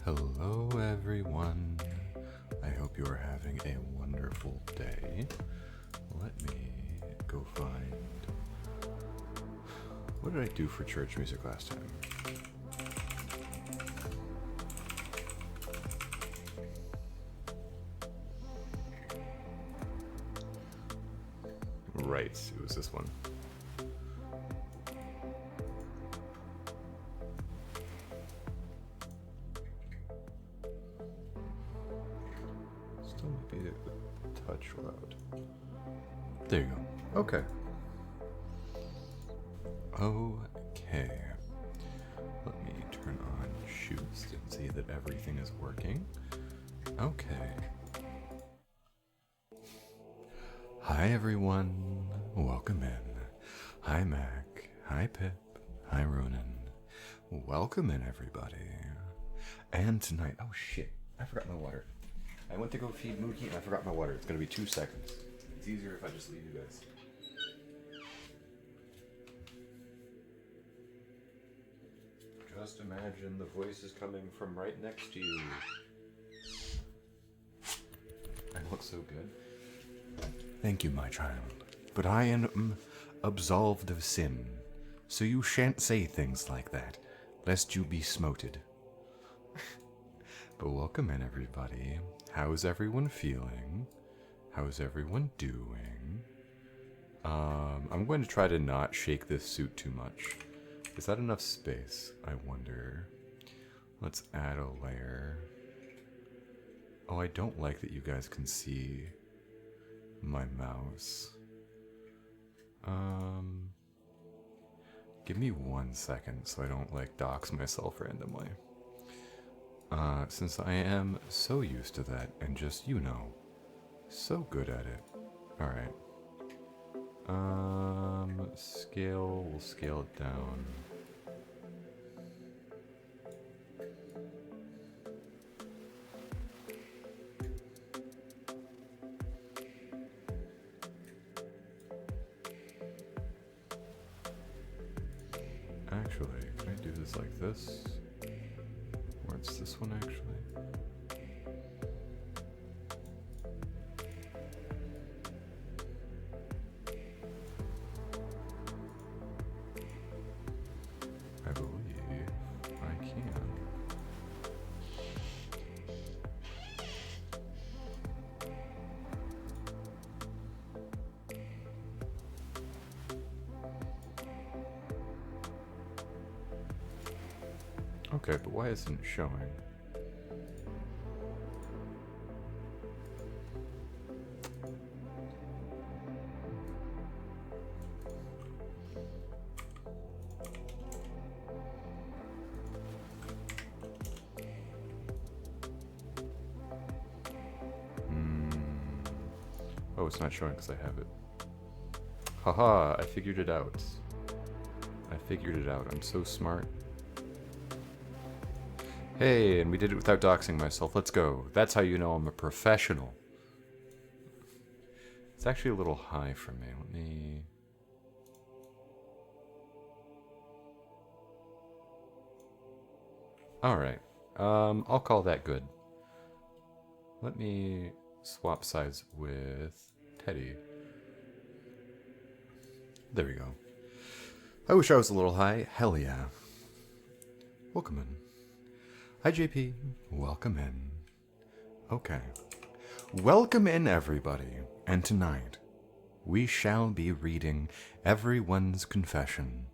Hello everyone, I hope you are having a wonderful day. Let me go find... What did I do for church music last time? Right, it was this one. Still might be a touch loud. There you go. Okay. Okay. Let me turn on shoots and see that everything is working. Okay. Hi everyone. Welcome in. Hi Mac. Hi Pip. Hi Ronan. Welcome in everybody. And tonight... Oh shit. I forgot my water. I went to go feed Mookie and I forgot my water. It's gonna be 2 seconds. It's easier if I just leave you guys. Just imagine the voice is coming from right next to you. I look so good. Thank you, my child. But I am absolved of sin, so you shan't say things like that, lest you be smoted. But welcome in, everybody. How's everyone feeling? How's everyone doing? I'm going to try to not shake this suit too much. Is that enough space? I wonder. Let's add a layer. Oh, I don't like that you guys can see my mouse. Give me 1 second so I don't like dox myself randomly. Since I am so used to that and just, you know, so good at it. Alright. Scale, we'll scale it down. Actually, can I do this like this? Or it's this one actually? I believe I can. Okay, but why isn't it showing? Oh, it's not showing because I have it. Haha, I figured it out. I figured it out. I'm so smart. Hey, and we did it without doxing myself. Let's go. That's how you know I'm a professional. It's actually a little high for me. Let me... Alright. I'll call that good. Let me swap sides with Teddy. There we go. I wish I was a little high. Hell yeah. Welcome in. Hi, JP. Welcome in. Okay. Welcome in, everybody. And tonight, we shall be reading everyone's confession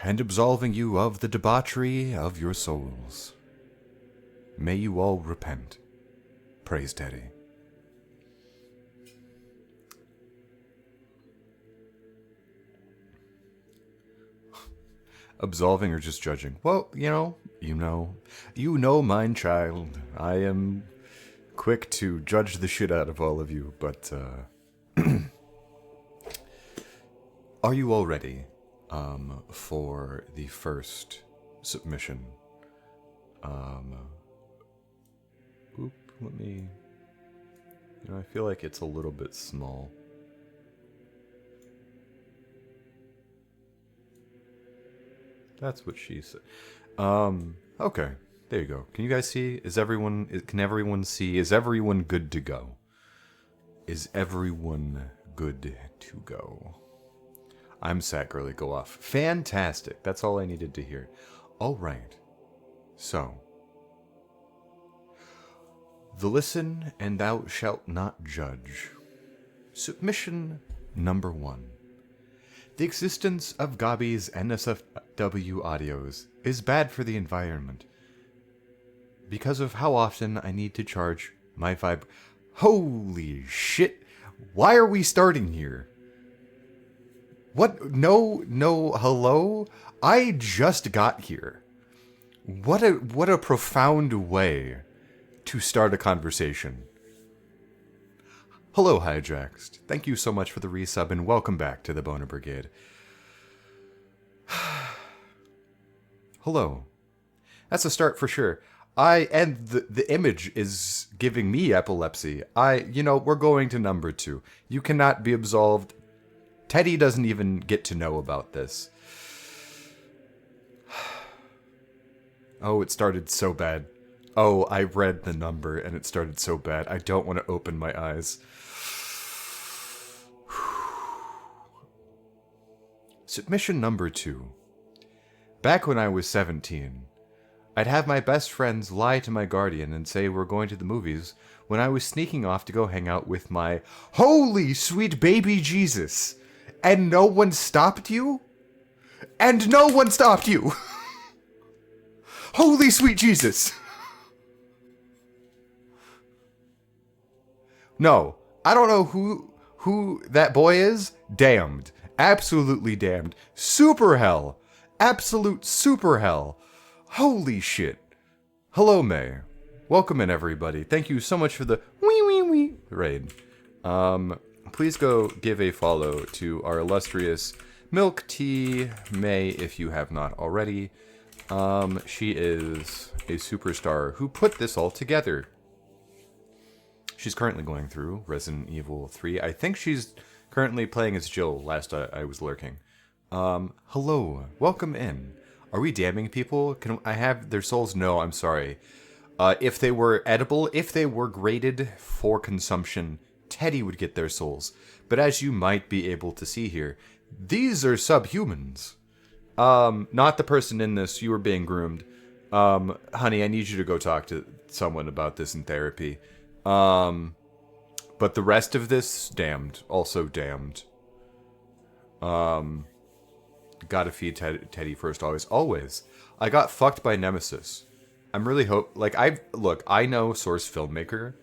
and absolving you of the debauchery of your souls. May you all repent. Praise Teddy. Absolving or just judging? Well, you know, mine child. I am quick to judge the shit out of all of you, but are you all ready for the first submission? Let me... I feel like it's a little bit small. That's what she said. Okay. There you go. Can you guys see? Can everyone see? Is everyone good to go? Is everyone good to go? I'm sat girly, go off. Fantastic. That's all I needed to hear. All right. So, the listen and thou shalt not judge. Submission number 1. The existence of Gabi's NSFW audios is bad for the environment because of how often I need to charge my vibe. Holy shit! Why are we starting here? What? No, hello? I just got here. What a profound way to start a conversation. Hello, Hijaxed. Thank you so much for the resub and welcome back to the Boner Brigade. Hello. That's a start for sure. And the image is giving me epilepsy. We're going to number 2. You cannot be absolved. Teddy doesn't even get to know about this. Oh, it started so bad. Oh, I read the number and it started so bad. I don't want to open my eyes. Submission number 2. Back when I was 17, I'd have my best friends lie to my guardian and say we're going to the movies when I was sneaking off to go hang out with my holy sweet baby Jesus. And no one stopped you? And no one stopped you! Holy sweet Jesus! No, I don't know who that boy is. Damned. Absolutely damned. Super hell. Absolute super hell. Holy shit. Hello, May. Welcome in, everybody. Thank you so much for the wee raid. Please go give a follow to our illustrious Milk Tea May if you have not already. She is a superstar who put this all together. She's currently going through Resident Evil 3. I think she's currently playing as Jill, last I was lurking. Hello. Welcome in. Are we damning people? Can I have their souls? No, I'm sorry. If they were edible, if they were graded for consumption, Teddy would get their souls. But as you might be able to see here, these are subhumans. Not the person in this. You were being groomed. Honey, I need you to go talk to someone about this in therapy. But the rest of this, damned. Also damned. Gotta feed Teddy first, always. Always. I got fucked by Nemesis. I'm really I know Source Filmmaker,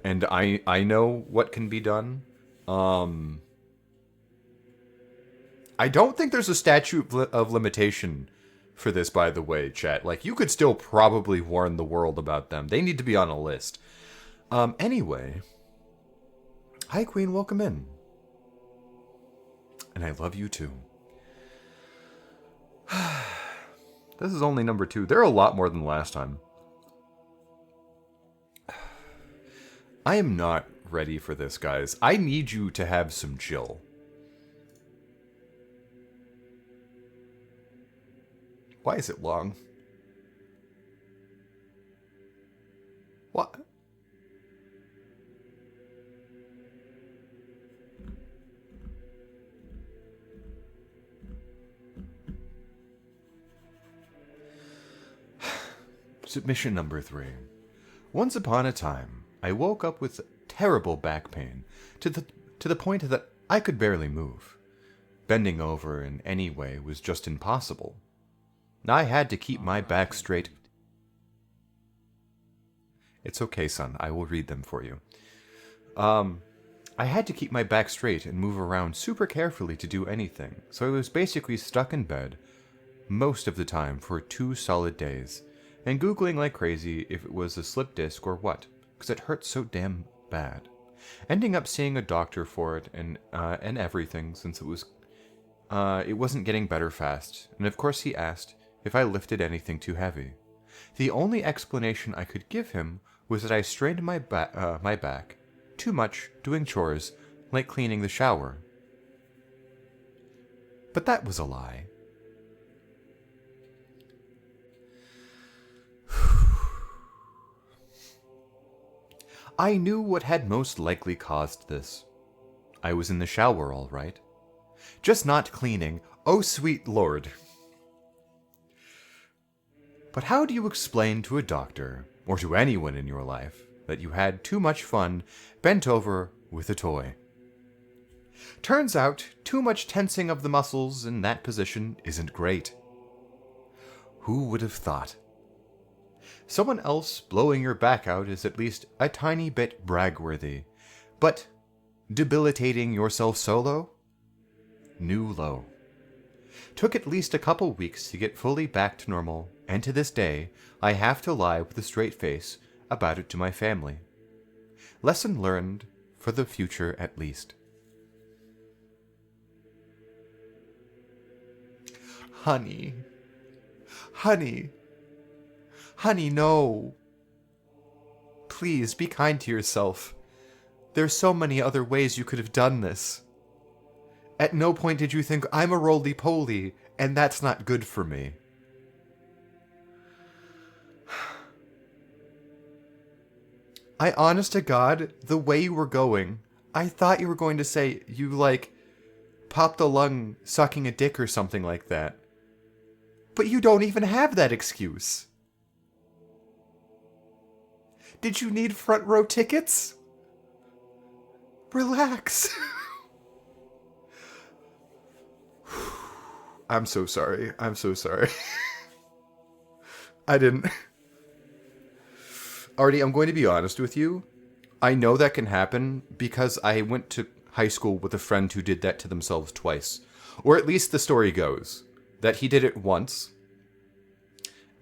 and I know what can be done. I don't think there's a statute of limitation for this, by the way, chat. Like, you could still probably warn the world about them. They need to be on a list. Anyway. Hi, Queen. Welcome in. And I love you, too. This is only number 2. There are a lot more than last time. I am not ready for this, guys. I need you to have some chill. Why is it long? What? Submission number 3. Once upon a time, I woke up with terrible back pain to the point that I could barely move. Bending over in any way was just impossible. I had to keep my back straight. It's okay, son. I will read them for you. I had to keep my back straight and move around super carefully to do anything, so I was basically stuck in bed most of the time for 2 solid days, and Googling like crazy if it was a slip disc or what. because it hurt so damn bad. Ending up seeing a doctor for it and everything, since it wasn't getting better fast, and of course he asked if I lifted anything too heavy. The only explanation I could give him was that I strained my back too much doing chores like cleaning the shower. But that was a lie. I knew what had most likely caused this. I was in the shower, all right. Just not cleaning. Oh, sweet Lord. But how do you explain to a doctor, or to anyone in your life, that you had too much fun bent over with a toy? Turns out, too much tensing of the muscles in that position isn't great. Who would have thought? Someone else blowing your back out is at least a tiny bit brag-worthy, but debilitating yourself solo? New low. Took at least a couple weeks to get fully back to normal, and to this day, I have to lie with a straight face about it to my family. Lesson learned for the future at least. Honey. Honey. Honey, no. Please, be kind to yourself. There's so many other ways you could have done this. At no point did you think, I'm a roly-poly, and that's not good for me. I honest to God, the way you were going, I thought you were going to say you, popped a lung sucking a dick or something like that. But you don't even have that excuse. Did you need front row tickets? Relax. I'm so sorry. I'm so sorry. I didn't... Artie, I'm going to be honest with you. I know that can happen because I went to high school with a friend who did that to themselves twice. Or at least the story goes that he did it once.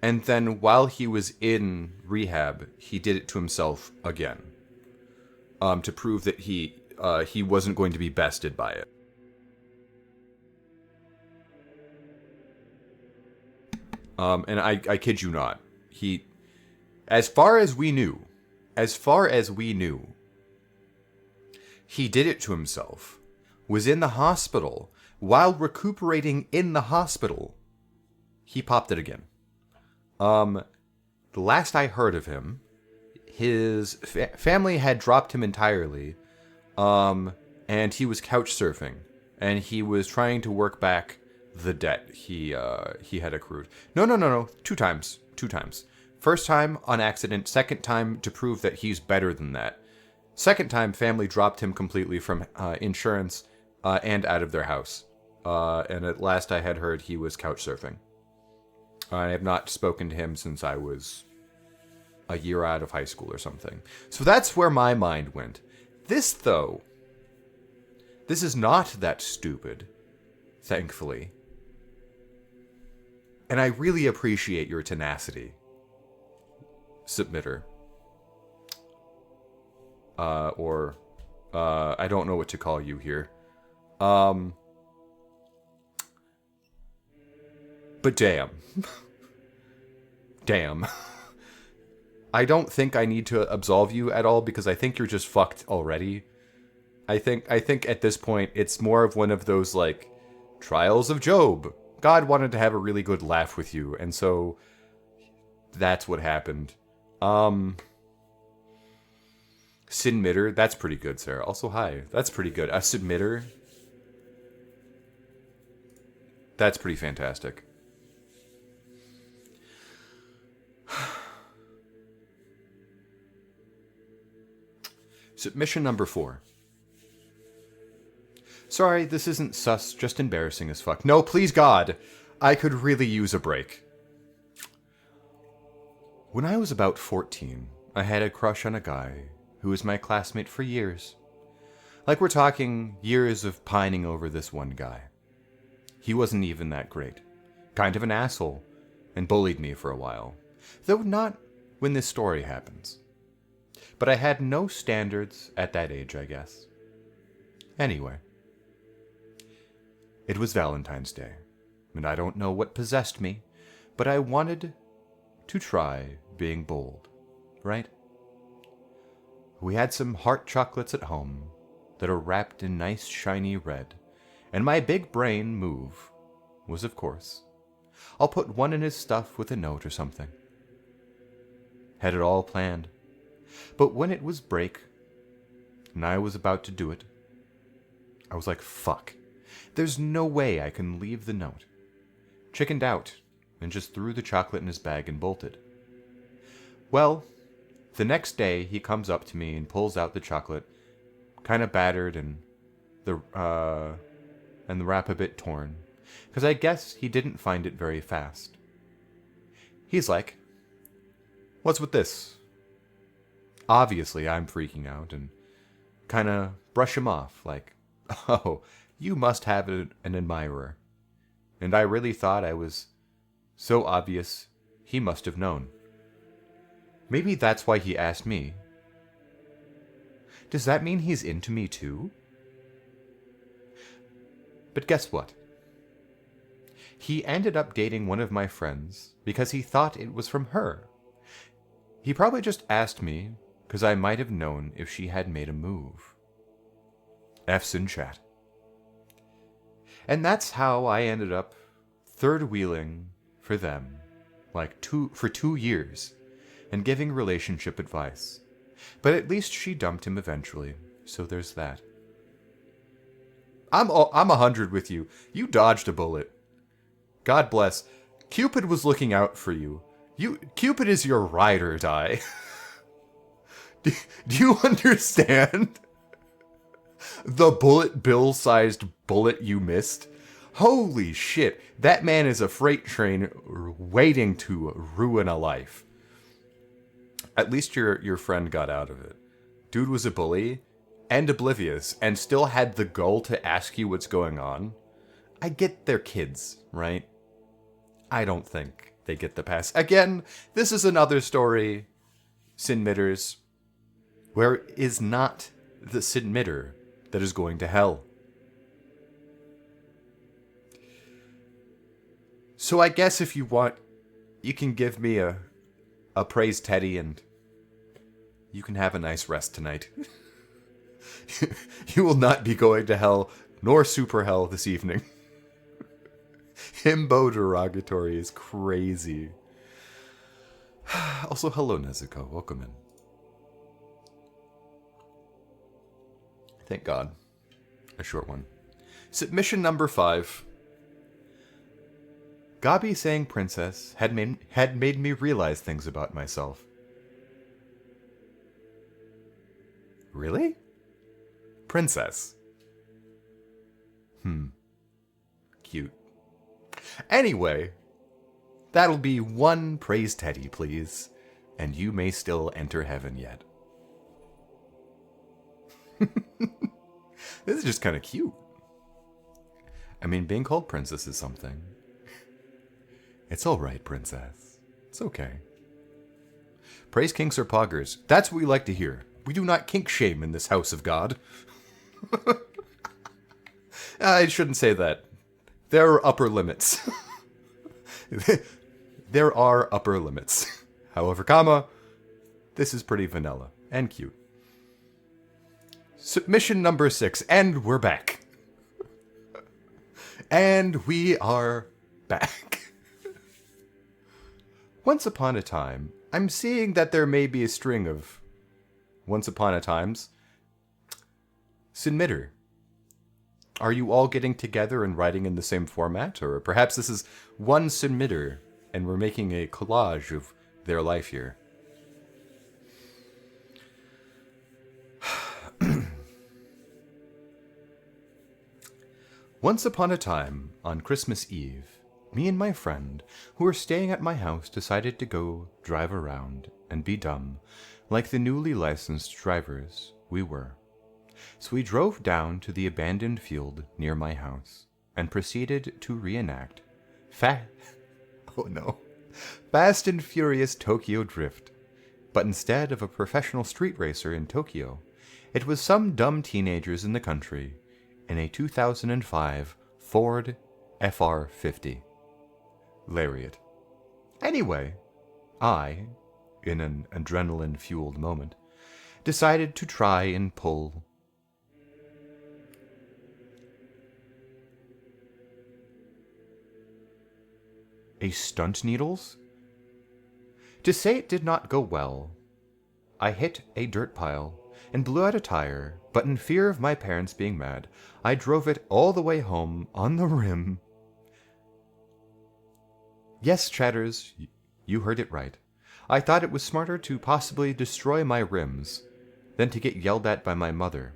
And then while he was in rehab, he did it to himself again. To prove that he wasn't going to be bested by it. And I kid you not. As far as we knew, he did it to himself, was in the hospital, while recuperating in the hospital, he popped it again. The last I heard of him, his family had dropped him entirely, and he was couch surfing, and he was trying to work back the debt he had accrued. No, 2 times. First time on accident, second time to prove that he's better than that. Second time, family dropped him completely from insurance and out of their house. And at last I had heard he was couch surfing. I have not spoken to him since I was a year out of high school or something. So that's where my mind went. This, though, this is not that stupid, thankfully. And I really appreciate your tenacity, submitter. I don't know what to call you here. But damn. Damn. I don't think I need to absolve you at all because I think you're just fucked already. I think at this point it's more of one of those trials of Job. God wanted to have a really good laugh with you, and so that's what happened. Submitter, that's pretty good, Sarah. Also, hi. That's pretty good. A submitter. That's pretty fantastic. Submission number 4. Sorry, this isn't sus, just embarrassing as fuck. No, please God, I could really use a break. When I was about 14, I had a crush on a guy who was my classmate for years. We're talking years of pining over this one guy. He wasn't even that great. Kind of an asshole, and bullied me for a while. Though not when this story happens. But I had no standards at that age, I guess. Anyway, it was Valentine's Day, and I don't know what possessed me, but I wanted to try being bold, right? We had some heart chocolates at home that are wrapped in nice shiny red, and my big brain move was, of course, I'll put one in his stuff with a note or something. Had it all planned. But when it was break, and I was about to do it, I was like, fuck. There's no way I can leave the note. Chickened out, and just threw the chocolate in his bag and bolted. Well, the next day he comes up to me and pulls out the chocolate, kind of battered and the wrap a bit torn, because I guess he didn't find it very fast. He's like, "What's with this?" Obviously, I'm freaking out and kind of brush him off, like, "Oh, you must have an admirer." And I really thought I was so obvious he must have known. Maybe that's why he asked me. Does that mean he's into me too? But guess what? He ended up dating one of my friends because he thought it was from her. He probably just asked me because I might have known if she had made a move. F's in chat. And that's how I ended up third wheeling for them, for 2 years, and giving relationship advice. But at least she dumped him eventually, so there's that. I'm 100 with you. You dodged a bullet. God bless. Cupid was looking out for you. Cupid is your ride or die. Do you understand? The bullet bill-sized bullet you missed? Holy shit, that man is a freight train waiting to ruin a life. At least your friend got out of it. Dude was a bully and oblivious and still had the gall to ask you what's going on. I get they're kids, right? I don't think they get the pass. Again, this is another story, Sin-mitters, where it is not the Sin-mitter that is going to hell. So I guess if you want, you can give me a praise Teddy and you can have a nice rest tonight. You will not be going to hell nor super hell this evening. Himbo derogatory is crazy. Also, hello Nezuko, welcome in. Thank God. A short one. Submission number 5. Gabi saying princess had made me realize things about myself. Really? Princess. Cute. Anyway, that'll be one praise Teddy, please, and you may still enter heaven yet. This is just kind of cute. I mean, being called princess is something. It's alright, princess. It's okay. Praise kinks or poggers. That's what we like to hear. We do not kink shame in this house of God. I shouldn't say that. There are upper limits. There are upper limits. However, this is pretty vanilla and cute. Submission number 6, and we're back. And we are back. Once upon a time, I'm seeing that there may be a string of once upon a times. Sin-mitter. Are you all getting together and writing in the same format? Or perhaps this is one Sin-mitter and we're making a collage of their life here. Once upon a time, on Christmas Eve, me and my friend, who were staying at my house, decided to go drive around and be dumb, like the newly licensed drivers we were. So we drove down to the abandoned field near my house and proceeded to reenact Fast and Furious Tokyo Drift But instead of a professional street racer in Tokyo, it was some dumb teenagers in the country in a 2005 Ford FR50 Lariat. Anyway, I, in an adrenaline-fueled moment, decided to try and pull a stunt needles? To say it did not go well, I hit a dirt pile and blew out a tire, but in fear of my parents being mad, I drove it all the way home on the rim. Yes, chatters, you heard it right. I thought it was smarter to possibly destroy my rims than to get yelled at by my mother.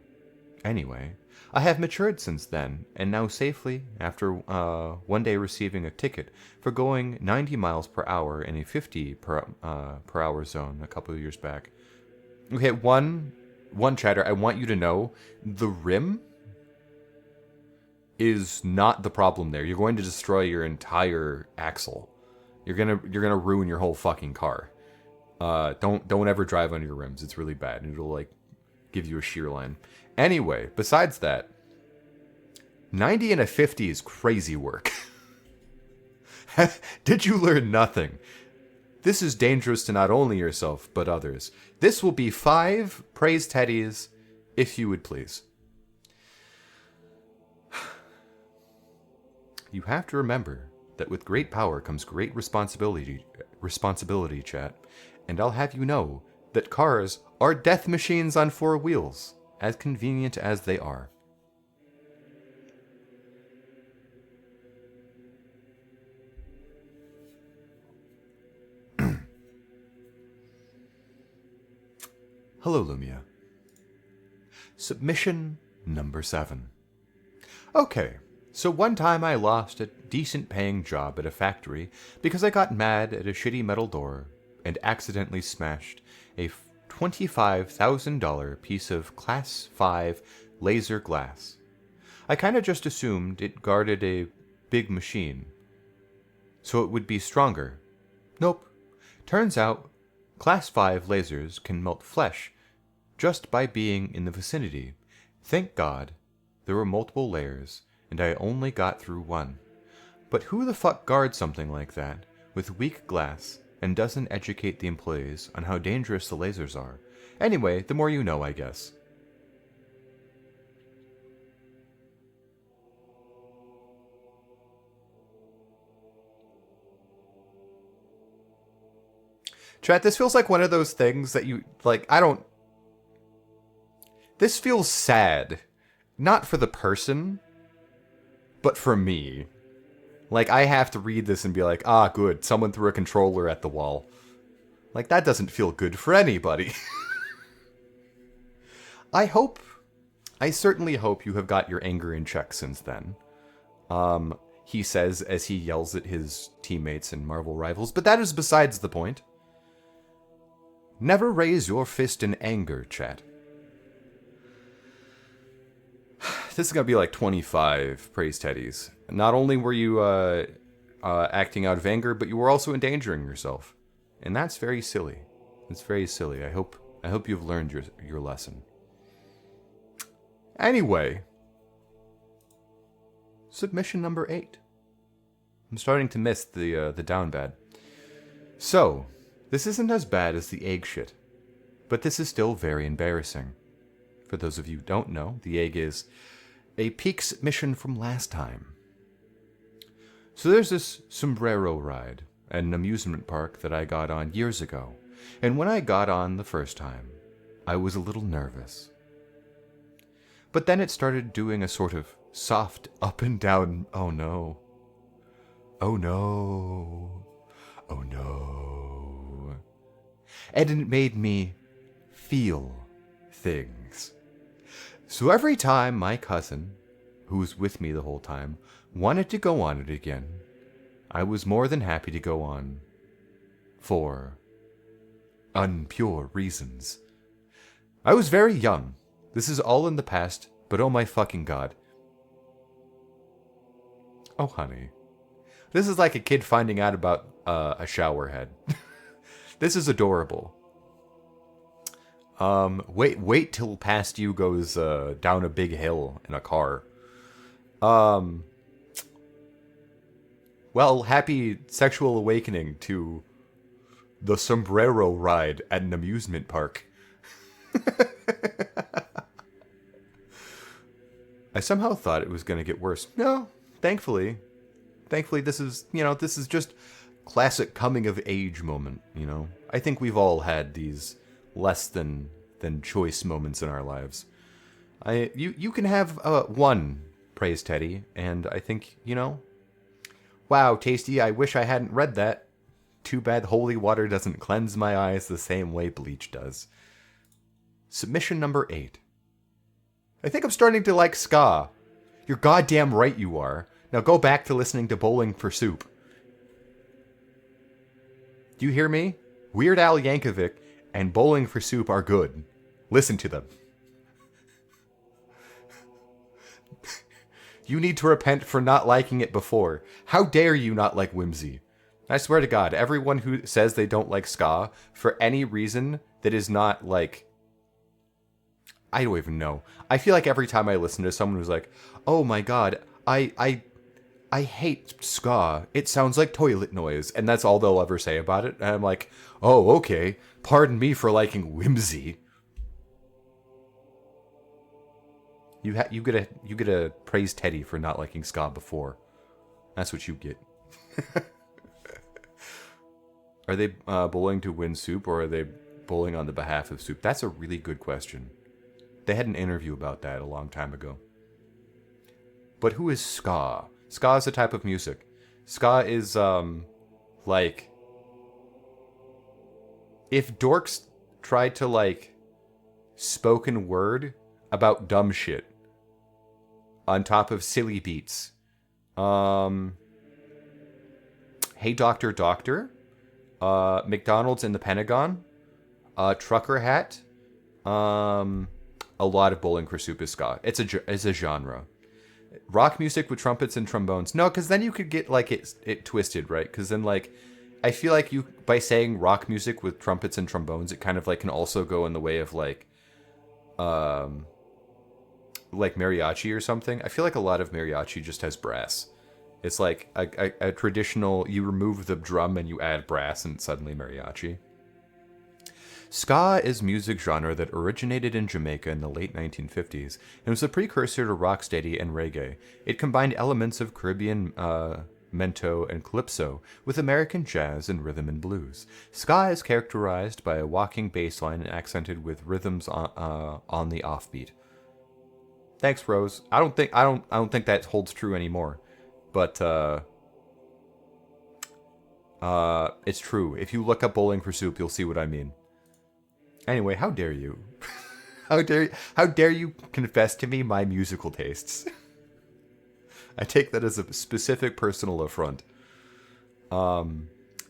Anyway, I have matured since then, and now safely, after one day receiving a ticket for going 90 miles per hour in a 50 per hour zone a couple of years back. Okay, one chatter, I want you to know, the rim is not the problem there. You're going to destroy your entire axle. You're gonna ruin your whole fucking car. Don't ever drive under your rims. It's really bad, and it'll like give you a shear line. Anyway, besides that, 90 and a 50 is crazy work. Did you learn nothing? This is dangerous to not only yourself, but others. This will be 5 praise teddies, if you would please. You have to remember that with great power comes great responsibility, chat. And I'll have you know that cars are death machines on 4 wheels, as convenient as they are. Hello, Lumia. Submission number 7. Okay, so one time I lost a decent paying job at a factory because I got mad at a shitty metal door and accidentally smashed a $25,000 piece of Class 5 laser glass. I kinda just assumed it guarded a big machine, so it would be stronger. Nope. Turns out, Class 5 lasers can melt flesh just by being in the vicinity. Thank God, there were multiple layers, and I only got through one. But who the fuck guards something like that, with weak glass, and doesn't educate the employees on how dangerous the lasers are? Anyway, the more you know, I guess. Chat, this feels like one of those things that you, like, this feels sad. Not for the person, but for me. Like, I have to read this and be like, ah, good, someone threw a controller at the wall. Like, that doesn't feel good for anybody. I certainly hope you have got your anger in check since then. He says as he yells at his teammates and Marvel rivals, but that is besides the point. Never raise your fist in anger, chat. This is going to be like 25 praise teddies. Not only were you acting out of anger, but you were also endangering yourself. And that's very silly. It's very silly. I hope you've learned your lesson. Anyway, submission number 8. I'm starting to miss the down bad. So, this isn't as bad as the egg shit, but this is still very embarrassing. For those of you who don't know, the egg is a Peaks mission from last time. So there's this sombrero ride at an amusement park that I got on years ago, and when I got on the first time, I was a little nervous. But then it started doing a sort of soft up and down, oh no, oh no, oh no, and it made me feel things. So every time my cousin, who was with me the whole time, wanted to go on it again, I was more than happy to go on. For unpure reasons. I was very young. This is all in the past, but oh my fucking god. Oh honey. This is like a kid finding out about a shower head. This is adorable. Wait till past you goes down a big hill in a car. Um, well, happy sexual awakening to the sombrero ride at an amusement park. I somehow thought it was going to get worse. No, thankfully. Thankfully, this is just classic coming of age moment, I think we've all had these less than choice moments in our lives. You can have one, praise Teddy, and I think, wow, Tasty, I wish I hadn't read that. Too bad holy water doesn't cleanse my eyes the same way bleach does. Submission number 8. I think I'm starting to like ska. You're goddamn right you are. Now go back to listening to Bowling for Soup. Do you hear me? Weird Al Yankovic and Bowling for Soup are good. Listen to them. You need to repent for not liking it before. How dare you not like Whimsy? I swear to God, everyone who says they don't like ska for any reason that is not like... I don't even know. I feel like every time I listen to someone who's like, oh my God, I hate ska. It sounds like toilet noise. And that's all they'll ever say about it. And I'm like, oh, okay. Pardon me for liking Whimsy. You get a praise Teddy for not liking ska before. That's what you get. Are they bowling to win Soup, or are they bowling on the behalf of Soup? That's a really good question. They had an interview about that a long time ago. But who is ska? Ska is a type of music. Ska is, like... If dorks tried to, like, spoken word about dumb shit on top of silly beats. Hey Doctor Doctor, McDonald's in the Pentagon, Trucker Hat, a lot of Bowling for Soup is ska. It's a genre. Rock music with trumpets and trombones. No, because then you could get like it twisted, right? Because then like I feel like you by saying rock music with trumpets and trombones, it kind of like can also go in the way of like mariachi or something. I feel like a lot of mariachi just has brass. It's like a traditional, you remove the drum and you add brass and suddenly mariachi. Ska is music genre that originated in Jamaica in the late 1950s and was a precursor to rocksteady and reggae. It combined elements of Caribbean mento and calypso with American jazz and rhythm and blues. Ska is characterized by a walking bass line and accented with rhythms on the offbeat. Thanks, Rose. I don't think that holds true anymore, but it's true. If you look up Bowling for Soup, you'll see what I mean. Anyway, how dare you? How dare you confess to me my musical tastes? I take that as a specific personal affront.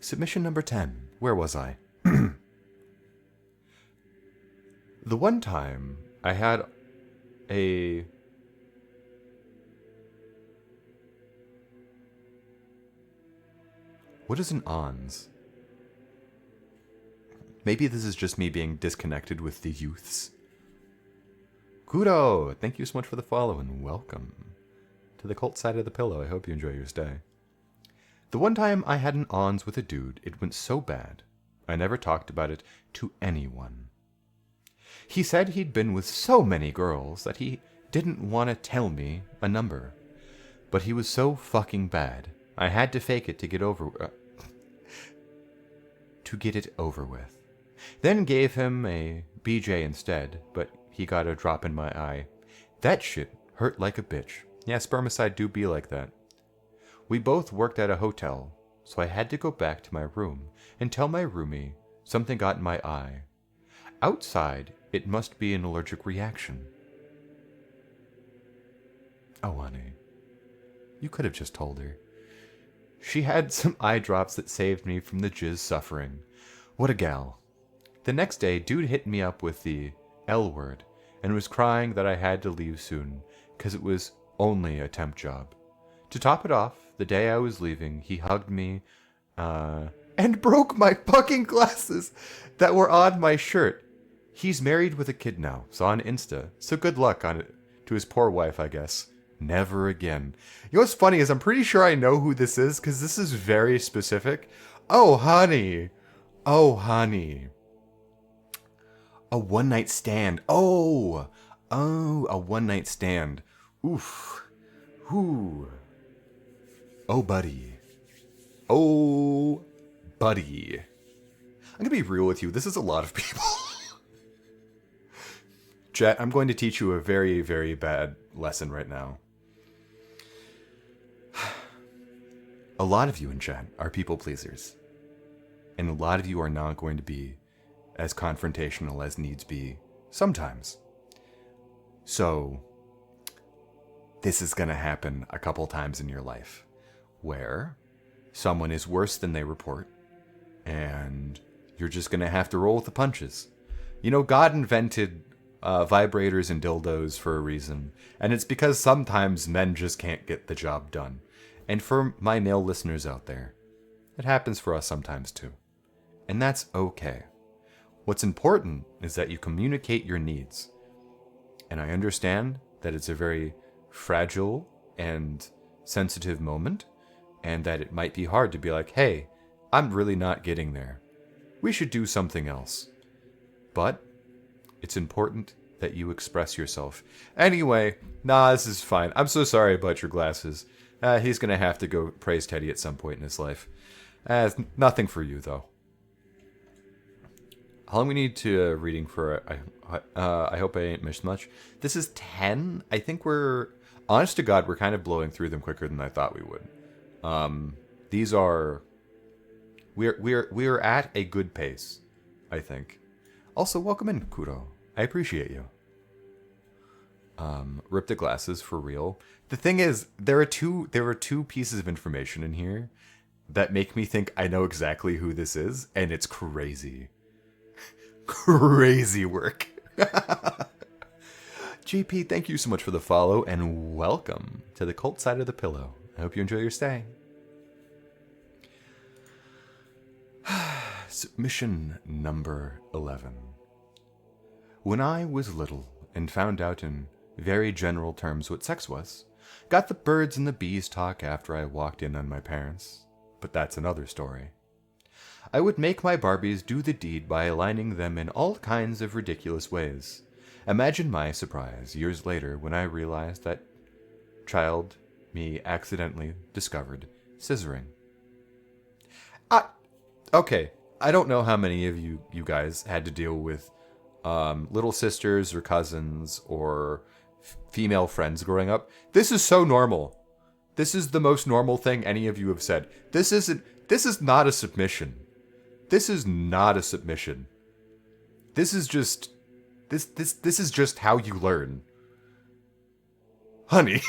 Submission number 10. Where was I? The one time I had a... What is an ons? Maybe this is just me being disconnected with the youths. Kudo! Thank you so much for the follow and welcome to the cult side of the pillow. I hope you enjoy your stay. The one time I had an ons with a dude, it went so bad, I never talked about it to anyone. He said he'd been with so many girls that he didn't want to tell me a number. But he was so fucking bad, I had to fake it to get it over with. Then gave him a BJ instead, but he got a drop in my eye. That shit hurt like a bitch. Yeah, spermicide do be like that. We both worked at a hotel, so I had to go back to my room and tell my roomie something got in my eye. Outside, it must be an allergic reaction. Oh, honey. You could have just told her. She had some eye drops that saved me from the jizz suffering. What a gal. The next day, dude hit me up with the L word and was crying that I had to leave soon, because it was only a temp job. To top it off, the day I was leaving, he hugged me, and broke my fucking glasses that were on my shirt. He's married with a kid now, so on Insta. So good luck on it to his poor wife, I guess. Never again. You know what's funny is I'm pretty sure I know who this is because this is very specific. Oh, honey. Oh, honey. A one-night stand. Oh, a one-night stand. Oof. Whoo. Oh, buddy. Oh, buddy. I'm going to be real with you. This is a lot of people. Chat, I'm going to teach you a very, very bad lesson right now. A lot of you in chat are people pleasers. And a lot of you are not going to be as confrontational as needs be sometimes. So, this is going to happen a couple times in your life where someone is worse than they report and you're just going to have to roll with the punches. You know, God invented vibrators and dildos for a reason, and it's because sometimes men just can't get the job done. And for my male listeners out there, it happens for us sometimes too. And that's okay. What's important is that you communicate your needs. And I understand that it's a very fragile and sensitive moment, and that it might be hard to be like, hey, I'm really not getting there. We should do something else. But it's important that you express yourself. Anyway, nah, this is fine. I'm so sorry about your glasses. He's going to have to go praise Teddy at some point in his life. Nothing for you, though. How long we need to reading for? I hope I ain't missed much. This is 10. I think we're... Honest to God, we're kind of blowing through them quicker than I thought we would. These are... We're at a good pace, I think. Also, welcome in, Kuro. I appreciate you. Rip the glasses for real. The thing is, there are two pieces of information in here that make me think I know exactly who this is, and it's crazy. Crazy work. GP, thank you so much for the follow, and welcome to the cult side of the pillow. I hope you enjoy your stay. Submission number 11. When I was little and found out in very general terms what sex was, got the birds and the bees talk after I walked in on my parents, but that's another story. I would make my Barbies do the deed by aligning them in all kinds of ridiculous ways. Imagine my surprise years later when I realized that child me accidentally discovered scissoring. Okay, I don't know how many of you guys had to deal with little sisters or cousins or female friends growing up. This is so normal. This is the most normal thing any of you have said. This is not a submission. This is not a submission. This is just this is just how you learn. Honey.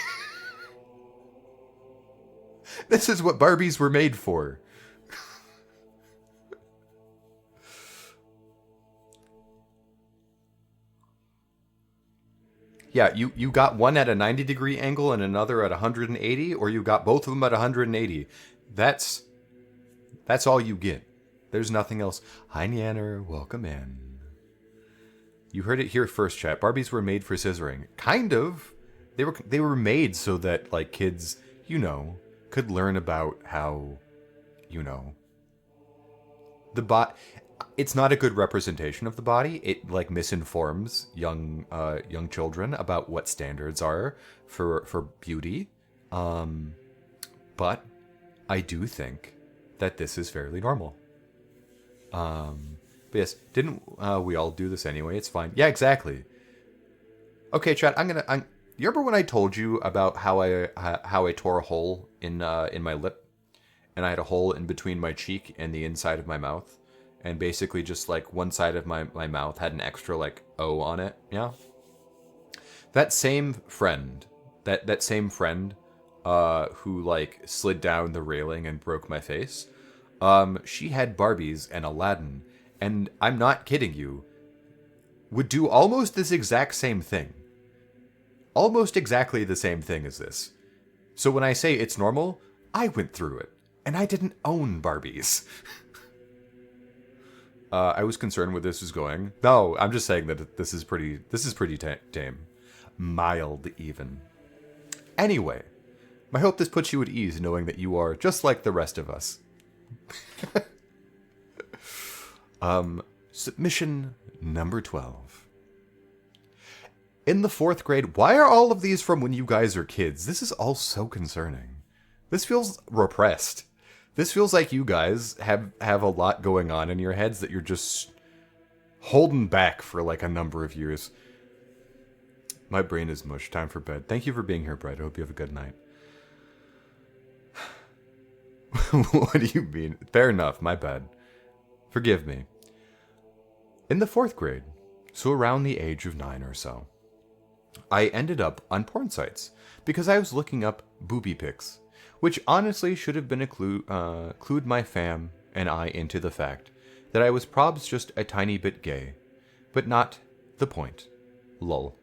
This is what Barbies were made for. Yeah, you got one at a 90-degree angle and another at 180, or you got both of them at 180. That's all you get. There's nothing else. Hi, Nyanner. Welcome in. You heard it here first, chat. Barbies were made for scissoring. Kind of. They were made so that, like, kids, could learn about how, the it's not a good representation of the body. It like misinforms young children about what standards are for beauty. But I do think that this is fairly normal. But yes, didn't we all do this anyway? It's fine. Yeah, exactly. Okay, chat. You remember when I told you about how I tore a hole in my lip, and I had a hole in between my cheek and the inside of my mouth? And basically just like one side of my mouth had an extra like O on it. Yeah. That same friend who like slid down the railing and broke my face, she had Barbies and Aladdin, and I'm not kidding you, would do almost this exact same thing. Almost exactly the same thing as this. So when I say it's normal, I went through it, and I didn't own Barbies. I was concerned where this was going. No, I'm just saying that this is pretty tame. Mild, even. Anyway, I hope this puts you at ease knowing that you are just like the rest of us. Submission number 12. In the 4th grade, why are all of these from when you guys are kids? This is all so concerning. This feels repressed. This feels like you guys have a lot going on in your heads that you're just holding back for like a number of years. My brain is mush. Time for bed. Thank you for being here, Brett. I hope you have a good night. What do you mean? Fair enough. My bad. Forgive me. In the 4th grade, so around the age of 9 or so, I ended up on porn sites because I was looking up booby pics, which honestly should have been clued my fam and I into the fact that I was probs just a tiny bit gay, but not the point. Lol.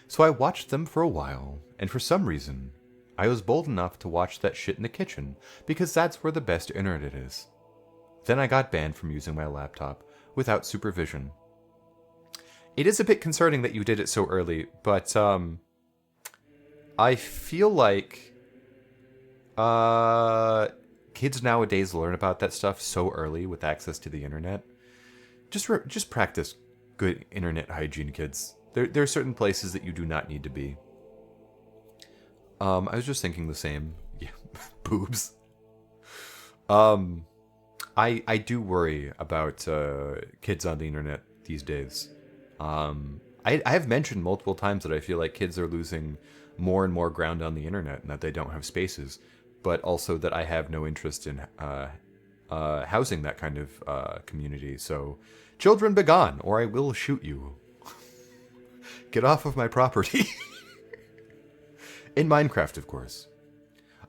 So I watched them for a while, and for some reason, I was bold enough to watch that shit in the kitchen because that's where the best internet is. Then I got banned from using my laptop without supervision. It is a bit concerning that you did it so early, but I feel like kids nowadays learn about that stuff so early with access to the internet. Just practice good internet hygiene, kids. There are certain places that you do not need to be. I was just thinking the same. Yeah, boobs. I do worry about kids on the internet these days. I have mentioned multiple times that I feel like kids are losing more and more ground on the internet and that they don't have spaces, but also that I have no interest in housing that kind of community. So, children begone, or I will shoot you. Get off of my property. In Minecraft, of course.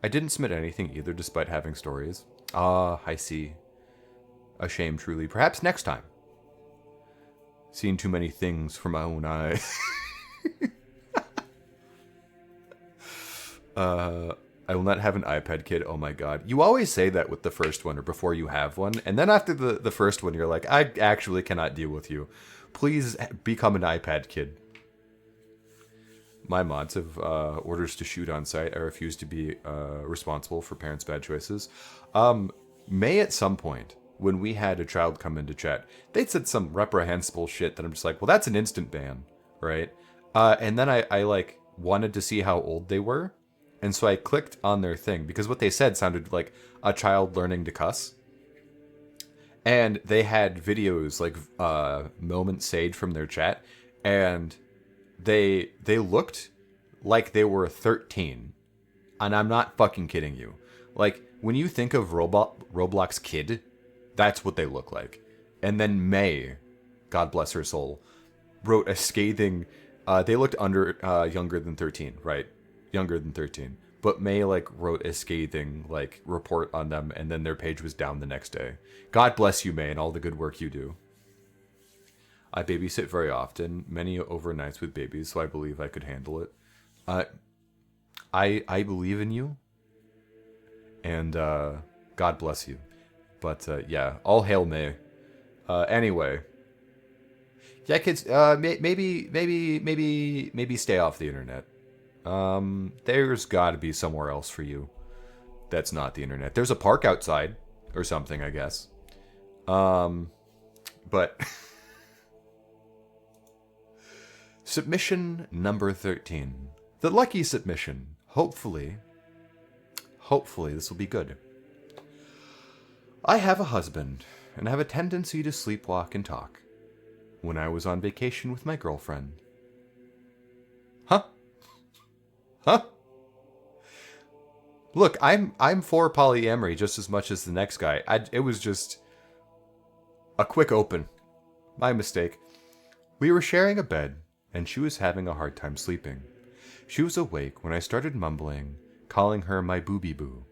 I didn't submit anything either, despite having stories. Ah, I see. A shame, truly. Perhaps next time. Seen too many things from my own eyes. I will not have an iPad, kid. Oh my god. You always say that with the first one or before you have one. And then after the first one, you're like, I actually cannot deal with you. Please become an iPad, kid. My mods have orders to shoot on site. I refuse to be responsible for parents' bad choices. May at some point, when we had a child come into chat, they said some reprehensible shit that I'm just like, well, that's an instant ban, right? And then I like wanted to see how old they were. And so I clicked on their thing because what they said sounded like a child learning to cuss. And they had videos like moments saved from their chat, and they looked like they were 13. And I'm not fucking kidding you. Like, when you think of Roblox kid, that's what they look like. And then May, God bless her soul, wrote a scathing, they looked younger than 13, right? Younger than 13. But May, like, wrote a scathing, like, report on them, and then their page was down the next day. God bless you, May, and all the good work you do. I babysit very often, many overnights with babies, so I believe I could handle it. I believe in you, and God bless you. But yeah, all hail May. Anyway, yeah, kids, maybe stay off the internet. There's got to be somewhere else for you that's not the internet. There's a park outside or something, I guess. But submission number 13. The lucky submission. Hopefully this will be good. I have a husband, and have a tendency to sleepwalk and talk. When I was on vacation with my girlfriend. Huh? Look, I'm for polyamory just as much as the next guy. It was just a quick open. My mistake. We were sharing a bed, and she was having a hard time sleeping. She was awake when I started mumbling, calling her my booby boo,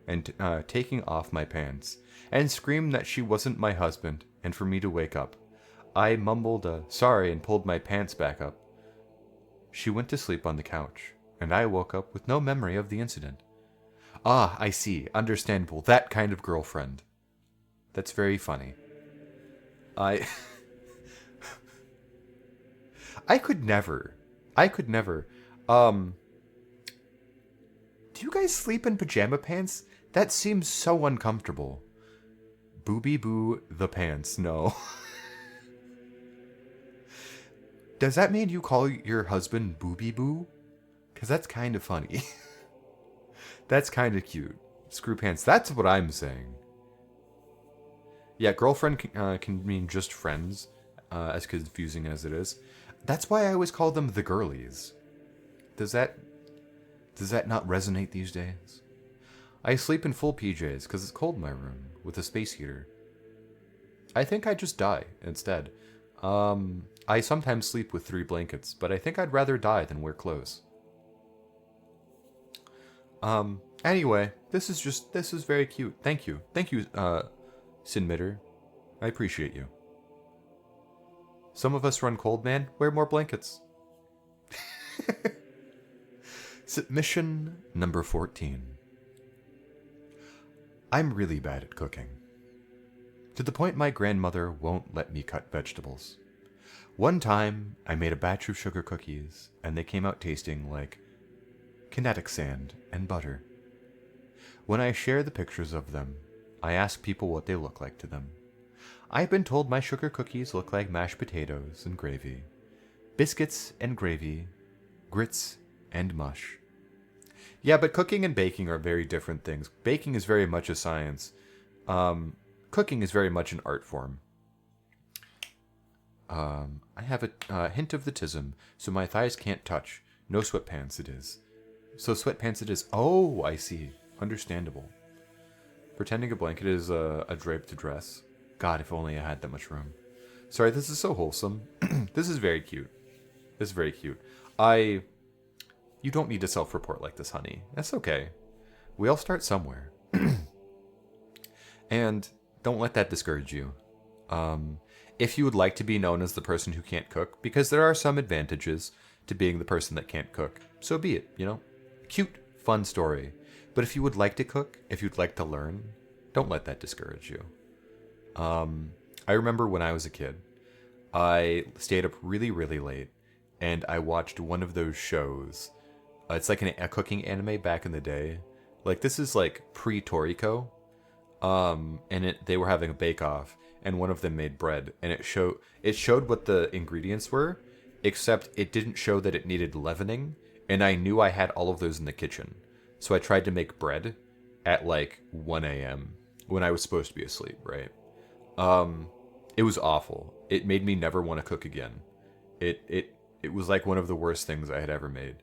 and taking off my pants, and screamed that she wasn't my husband, and for me to wake up. I mumbled sorry and pulled my pants back up. She went to sleep on the couch, and I woke up with no memory of the incident. Ah, I see. Understandable. That kind of girlfriend. That's very funny. I I could never. I could never. Um, do you guys sleep in pajama pants? That seems so uncomfortable. Booby boo the pants. No. Does that mean you call your husband Booby boo? Because that's kind of funny. That's kind of cute. Screw pants. That's what I'm saying. Yeah, girlfriend can mean just friends, as confusing as it is. That's why I always call them the girlies. Does that not resonate these days? I sleep in full PJs because it's cold in my room with a space heater. I think I'd just die instead. I sometimes sleep with 3 blankets, but I think I'd rather die than wear clothes. Anyway, this is very cute. Thank you. Thank you, Sinmitter. I appreciate you. Some of us run cold, man. Wear more blankets. Submission number 14. I'm really bad at cooking. To the point my grandmother won't let me cut vegetables. One time, I made a batch of sugar cookies, and they came out tasting like kinetic sand and butter. When I share the pictures of them, I ask people what they look like to them. I've been told my sugar cookies look like mashed potatoes and gravy, biscuits and gravy, grits and mush. Yeah, but cooking and baking are very different things. Baking is very much a science. Cooking is very much an art form. I have a hint of the tism, so my thighs can't touch. No sweatpants it is. So sweatpants it is. Oh, I see. Understandable. Pretending a blanket is a draped dress. God, if only I had that much room. Sorry, this is so wholesome. This is very cute. This is very cute. You don't need to self-report like this, honey. That's okay. We all start somewhere. And don't let that discourage you. If you would like to be known as the person who can't cook, because there are some advantages to being the person that can't cook, so be it, you know? Cute, fun story. But if you would like to cook, if you'd like to learn, don't let that discourage you. I remember when I was a kid, I stayed up really, really late, and I watched one of those shows. It's like a cooking anime back in the day. Like, this is like pre-Toriko. And they were having a bake-off, and one of them made bread, and it showed what the ingredients were, except it didn't show that it needed leavening, and I knew I had all of those in the kitchen. So I tried to make bread at like 1 a.m. when I was supposed to be asleep, right? It was awful. It made me never want to cook again. It was like one of the worst things I had ever made,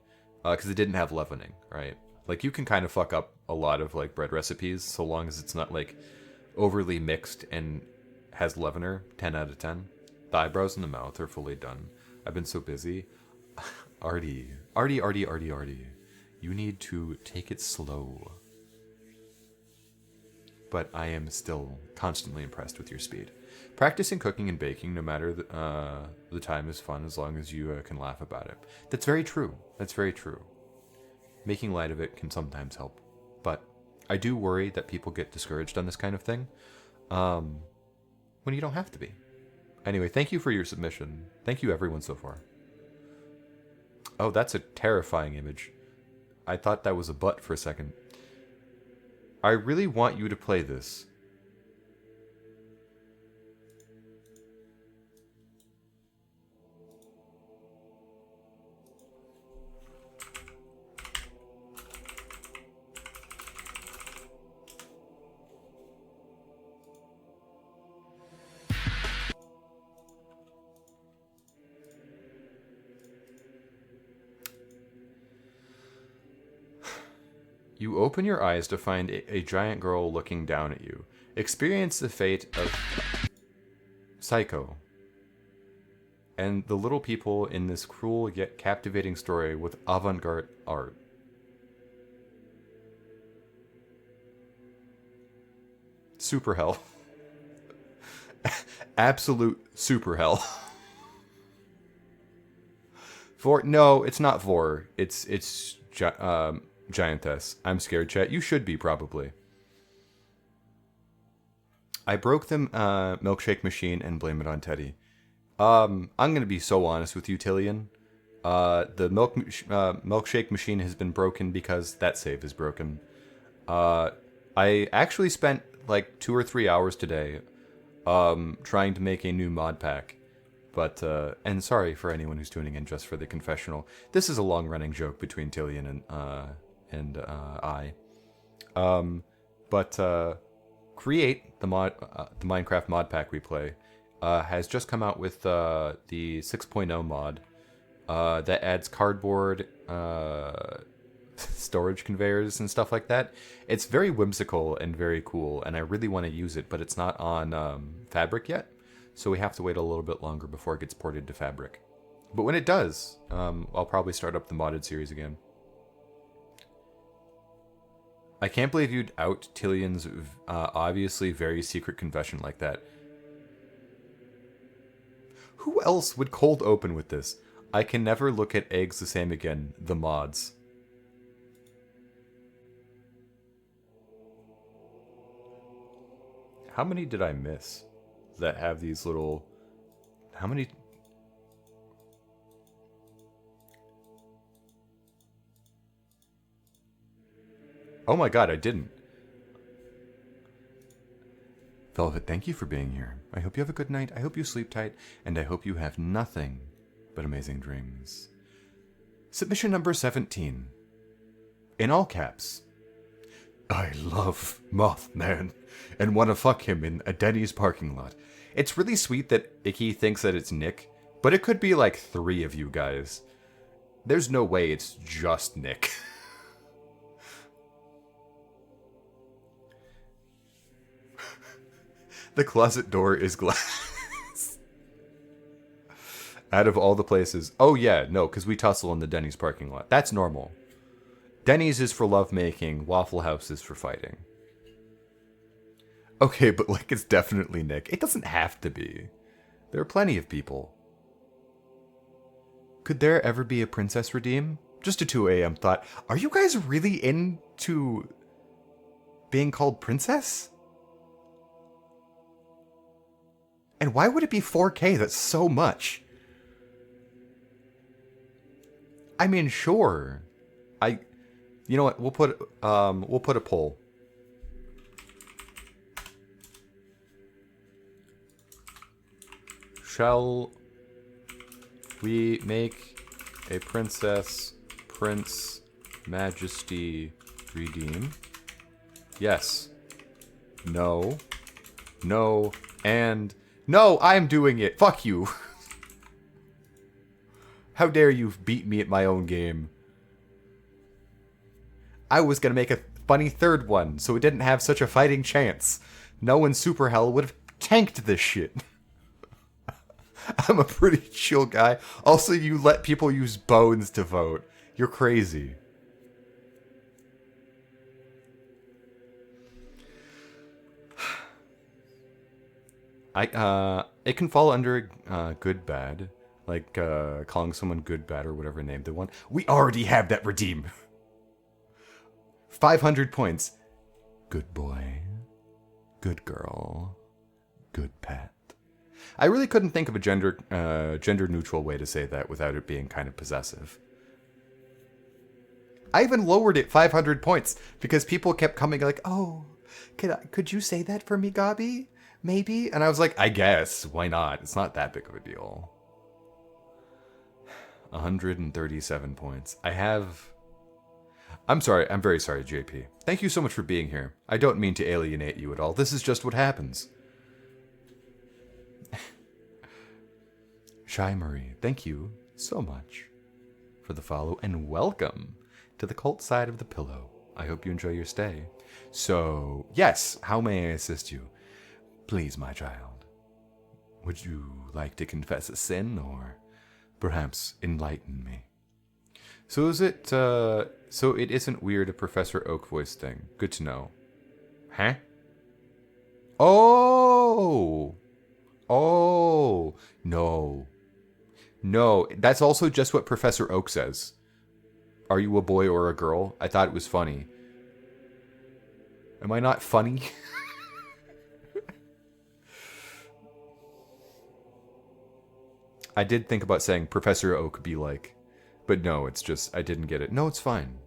because it didn't have leavening, right? Like, you can kind of fuck up a lot of like bread recipes so long as it's not like overly mixed and has leavener. 10 out of 10. The eyebrows and the mouth are fully done. I've been so busy. Artie. You need to take it slow. But I am still constantly impressed with your speed. Practicing cooking and baking, no matter the time, is fun as long as you can laugh about it. That's very true. That's very true. Making light of it can sometimes help. But I do worry that people get discouraged on this kind of thing when you don't have to be. Anyway, thank you for your submission. Thank you, everyone, so far. Oh, that's a terrifying image. I thought that was a butt for a second. I really want you to play this. You open your eyes to find a giant girl looking down at you. Experience the fate of Psycho and the little people in this cruel yet captivating story with avant-garde art. Super hell. Absolute super hell. No, it's not Vor. It's Giantess. I'm scared, chat. You should be, probably. I broke the milkshake machine and blame it on Teddy. I'm gonna be so honest with you, Tillian. The milkshake machine has been broken because that save is broken. I actually spent like 2 or 3 hours today trying to make a new mod pack. But, and sorry for anyone who's tuning in just for the confessional. This is a long-running joke between Tillian and I. But Create, the Minecraft mod pack we play, has just come out with the 6.0 mod that adds cardboard storage conveyors and stuff like that. It's very whimsical and very cool, and I really want to use it, but it's not on Fabric yet. So we have to wait a little bit longer before it gets ported to Fabric. But when it does, I'll probably start up the modded series again. I can't believe you'd out Tillian's obviously very secret confession like that. Who else would cold open with this? I can never look at eggs the same again. The mods. How many did I miss that have these little... How many... Oh my god, I didn't. Velvet, thank you for being here. I hope you have a good night, I hope you sleep tight, and I hope you have nothing but amazing dreams. Submission number 17. In all caps. I love Mothman and want to fuck him in a Denny's parking lot. It's really sweet that Icky thinks that it's Nick, but it could be like 3 of you guys. There's no way it's just Nick. The closet door is glass. Out of all the places. Oh yeah, no, because we tussle in the Denny's parking lot. That's normal. Denny's is for lovemaking, Waffle House is for fighting. Okay, but like it's definitely Nick. It doesn't have to be. There are plenty of people. Could there ever be a princess redeem? Just a 2 a.m. thought. Are you guys really into being called princess? And why would it be 4K? That's so much. I mean, sure. You know what? We'll put a poll. Shall we make a princess, prince, majesty redeem? Yes. No. No. And no, I'm doing it. Fuck you. How dare you beat me at my own game? I was gonna make a funny third one, so it didn't have such a fighting chance. No one super hell would have tanked this shit. I'm a pretty chill guy. Also, you let people use bones to vote. You're crazy. It can fall under good, bad. Like, calling someone good, bad, or whatever name they want. We already have that redeem. 500 points. Good boy. Good girl. Good pet. I really couldn't think of a gender neutral way to say that without it being kind of possessive. I even lowered it 500 points because people kept coming like, oh, could you say that for me, Gabi? Maybe? And I was like, I guess. Why not? It's not that big of a deal. 137 points. I'm sorry. I'm very sorry, JP. Thank you so much for being here. I don't mean to alienate you at all. This is just what happens. Shy Marie, thank you so much for the follow and welcome to the cult side of the pillow. I hope you enjoy your stay. So, yes, how may I assist you? Please, my child. Would you like to confess a sin or perhaps enlighten me? So so it isn't weird a Professor Oak voice thing. Good to know. Huh? Oh! Oh! No. No, that's also just what Professor Oak says. Are you a boy or a girl? I thought it was funny. Am I not funny? I did think about saying Professor Oak be like, but no, it's just, I didn't get it. No, it's fine.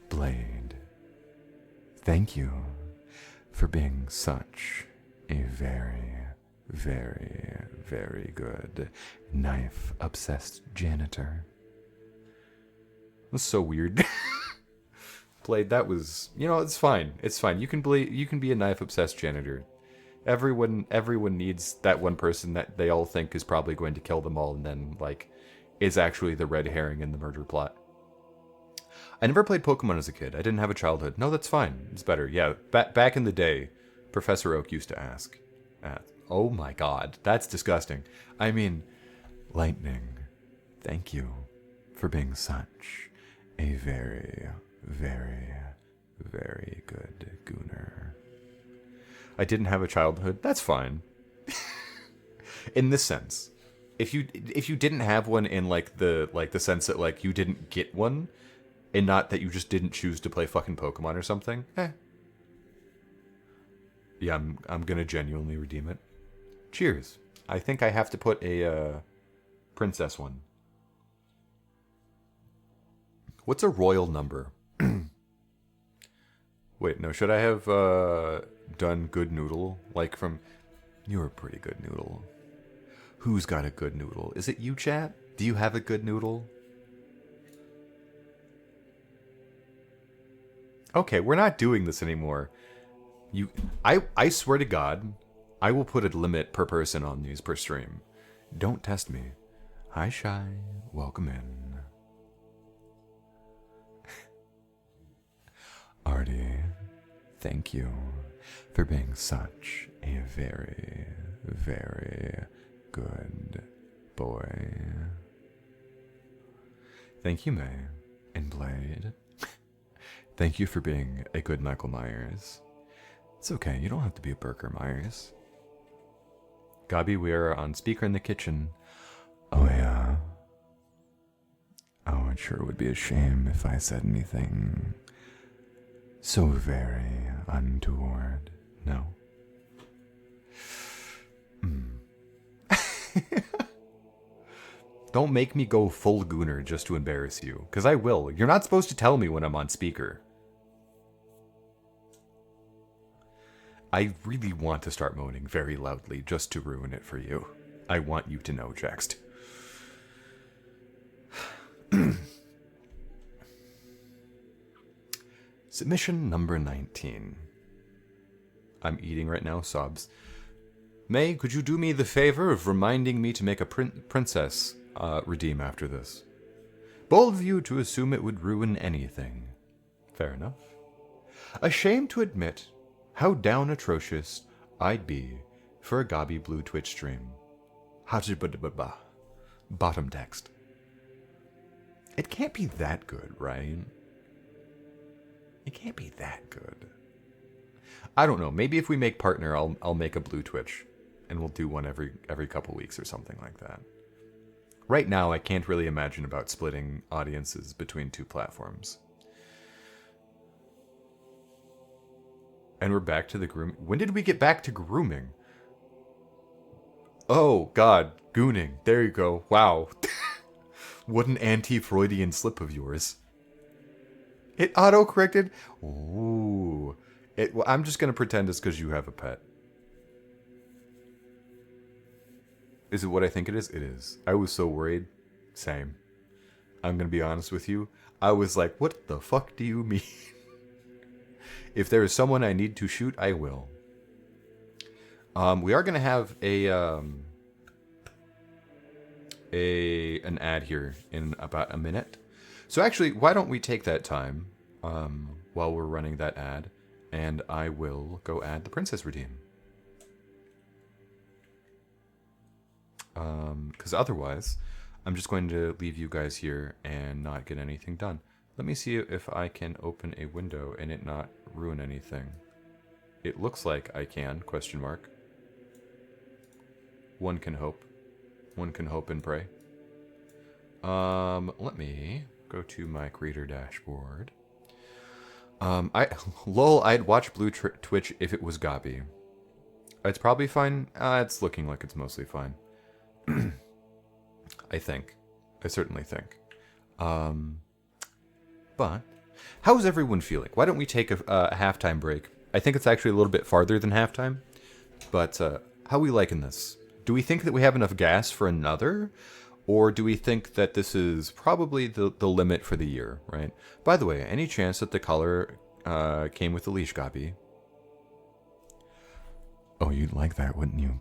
Blade, thank you for being such a very, very, very good knife-obsessed janitor. That was so weird. Blade, that was, it's fine. It's fine. You can be a knife-obsessed janitor. Everyone needs that one person that they all think is probably going to kill them all, and then like is actually the red herring in the murder plot. I never played Pokemon as a kid. I didn't have a childhood. No, that's fine. It's better. Yeah, back in the day, Professor Oak used to ask. Oh my god, that's disgusting. I mean, Lightning, thank you for being such a very, very, very good gooner. I didn't have a childhood. That's fine. In this sense, if you didn't have one in like the sense that like you didn't get one, and not that you just didn't choose to play fucking Pokemon or something, yeah, I'm gonna genuinely redeem it. Cheers. I think I have to put a princess one. What's a royal number? Wait, no, should I have done good noodle? Like from, you're a pretty good noodle. Who's got a good noodle? Is it you, chat? Do you have a good noodle? Okay, we're not doing this anymore. I swear to God, I will put a limit per person on these per stream. Don't test me. Hi, Shy. Welcome in. Artie, thank you for being such a very, very good boy. Thank you, May and Blade. Thank you for being a good Michael Myers. It's okay, you don't have to be a Burger Myers. Gabi, we are on speaker in the kitchen. Oh, yeah. Oh, it sure would be a shame if I said anything so very untoward. No? Don't make me go full gooner just to embarrass you, because I will. You're not supposed to tell me when I'm on speaker. I really want to start moaning very loudly just to ruin it for you. I want you to know, Jext. Submission number 19. I'm eating right now, sobs. May, could you do me the favor of reminding me to make a princess redeem after this? Bold of you to assume it would ruin anything. Fair enough. Ashamed to admit how down atrocious I'd be for a Gabi Blue Twitch stream. Bottom text. It can't be that good, right? It can't be that good. I don't know. Maybe if we make partner, I'll make a Blue Twitch, and we'll do one every couple weeks or something like that. Right now, I can't really imagine about splitting audiences between two platforms. And we're back to the groom. When did we get back to grooming? Oh, God. Gooning. There you go. Wow. What an anti-Freudian slip of yours. It auto-corrected? Ooh. Well, I'm just going to pretend it's because you have a pet. Is it what I think it is? It is. I was so worried. Same. I'm going to be honest with you. I was like, what the fuck do you mean? If there is someone I need to shoot, I will. We are going to have an ad here in about a minute. So actually, why don't we take that time while we're running that ad, and I will go add the Princess Redeem. Because otherwise, I'm just going to leave you guys here and not get anything done. Let me see if I can open a window and it not ruin anything. It looks like I can, question mark. One can hope. One can hope and pray. Let me go to my creator dashboard. I'd watch Blue Twitch if it was Gabi. It's probably fine. It's looking like it's mostly fine. I think. I certainly think. But how's everyone feeling? Why don't we take a halftime break? I think it's actually a little bit farther than halftime. But how are we liking this? Do we think that we have enough gas for another? Or do we think that this is probably the limit for the year, right? By the way, any chance that the color came with the leash, Gabi? Oh, you'd like that, wouldn't you?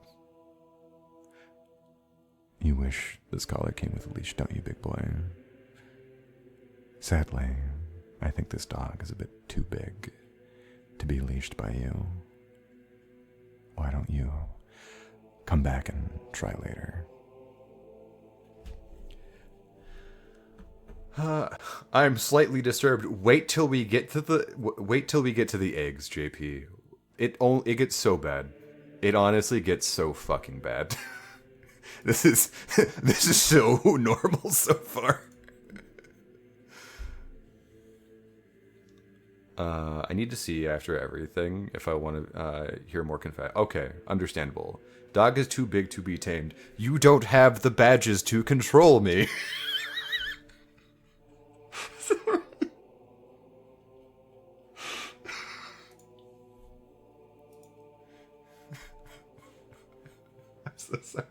You wish this collar came with a leash, don't you, big boy? Sadly, I think this dog is a bit too big to be leashed by you. Why don't you come back and try later? I'm slightly disturbed. Wait till we get to the eggs, JP. It gets so bad. It honestly gets so fucking bad. This is so normal so far. I need to see after everything if I want to hear more confess. Okay, understandable. Dog is too big to be tamed. You don't have the badges to control me. I'm so sorry.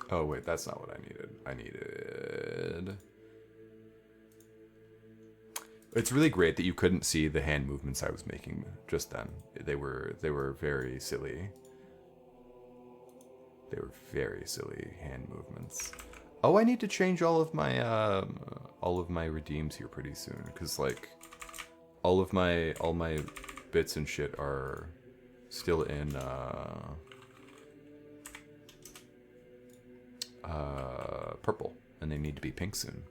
Oh, wait, that's not what I needed. It's really great that you couldn't see the hand movements I was making just then. They were very silly. They were very silly hand movements. Oh, I need to change all of my redeems here pretty soon, because like all my bits and shit are still in purple, and they need to be pink soon.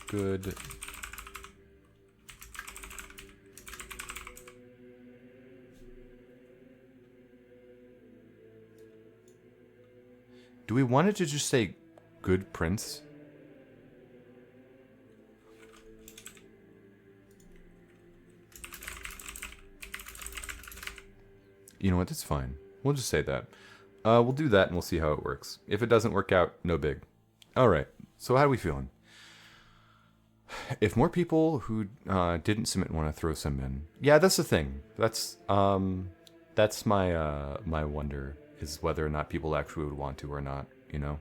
Good. Do we want it to just say good prince? You know what, that's fine. We'll just say that. We'll do that and we'll see how it works. If it doesn't work out, no big. Alright, so how are we feeling? If more people who didn't submit want to throw some in. Yeah, that's the thing. That's my my wonder, is whether or not people actually would want to or not, you know?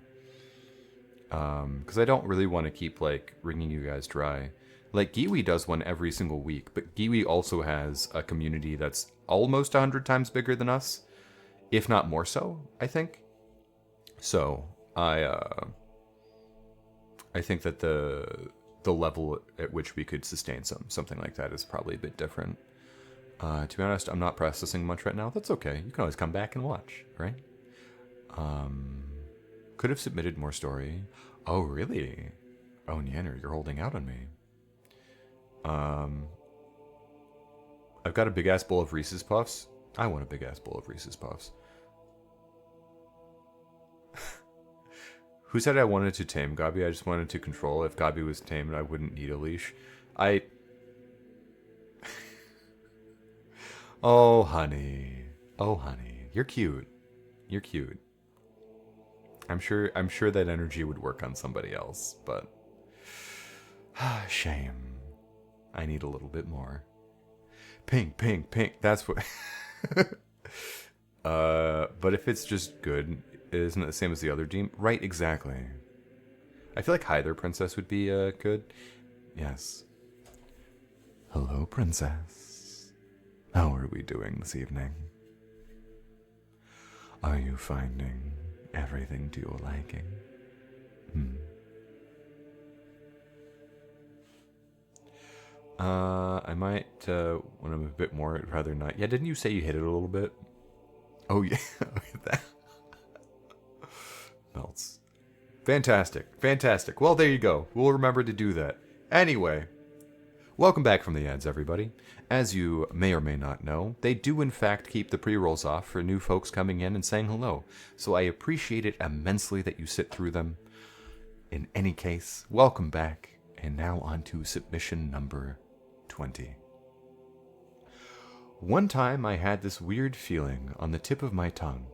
Because I don't really want to keep, like, wringing you guys dry. Like, Giwi does one every single week, but Giwi also has a community that's almost 100 times bigger than us, if not more so, I think. So, I think that the level at which we could sustain something like that is probably a bit different. To be honest, I'm not processing much right now. That's okay. You can always come back and watch, right? Could have submitted more story. Oh, really? Oh, Nyanner, you're holding out on me. I've got a big-ass bowl of Reese's Puffs. I want a big-ass bowl of Reese's Puffs. Who said I wanted to tame Gabi? I just wanted to control. If Gabi was tamed, I wouldn't need a leash. Oh, honey. Oh, honey. You're cute. You're cute. I'm sure that energy would work on somebody else, but shame. I need a little bit more. Pink, pink, pink. That's what. But if it's just good, isn't it the same as the other team? Right, exactly. I feel like Hyther Princess would be good. Yes. Hello, Princess. How are we doing this evening? Are you finding everything to your liking? I might, when I'm a bit more, I'd rather not. Yeah, didn't you say you hit it a little bit? Oh, yeah. Look at that. Melts. Fantastic. Fantastic. Well, there you go. We'll remember to do that. Anyway, welcome back from the ads, everybody. As you may or may not know, they do in fact keep the pre-rolls off for new folks coming in and saying hello, so I appreciate it immensely that you sit through them. In any case, welcome back, and now on to submission number 20. One time I had this weird feeling on the tip of my tongue.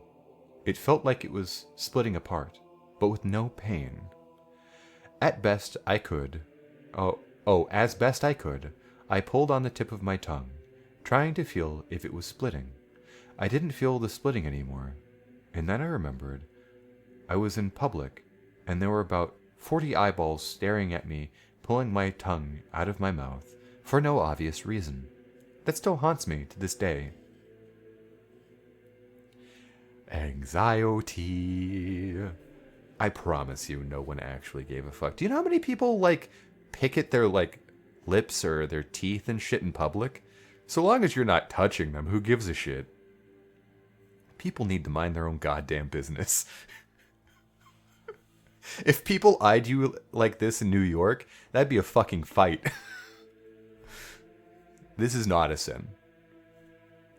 It felt like it was splitting apart, but with no pain. As best I could, I pulled on the tip of my tongue, trying to feel if it was splitting. I didn't feel the splitting anymore, and then I remembered I was in public, and there were about 40 eyeballs staring at me, pulling my tongue out of my mouth for no obvious reason. That still haunts me to this day. Anxiety. I promise you, no one actually gave a fuck. Do you know how many people, pick at their, lips or their teeth and shit in public? So long as you're not touching them, who gives a shit? People need to mind their own goddamn business. If people eyed you like this in New York, that'd be a fucking fight. This is not a sin.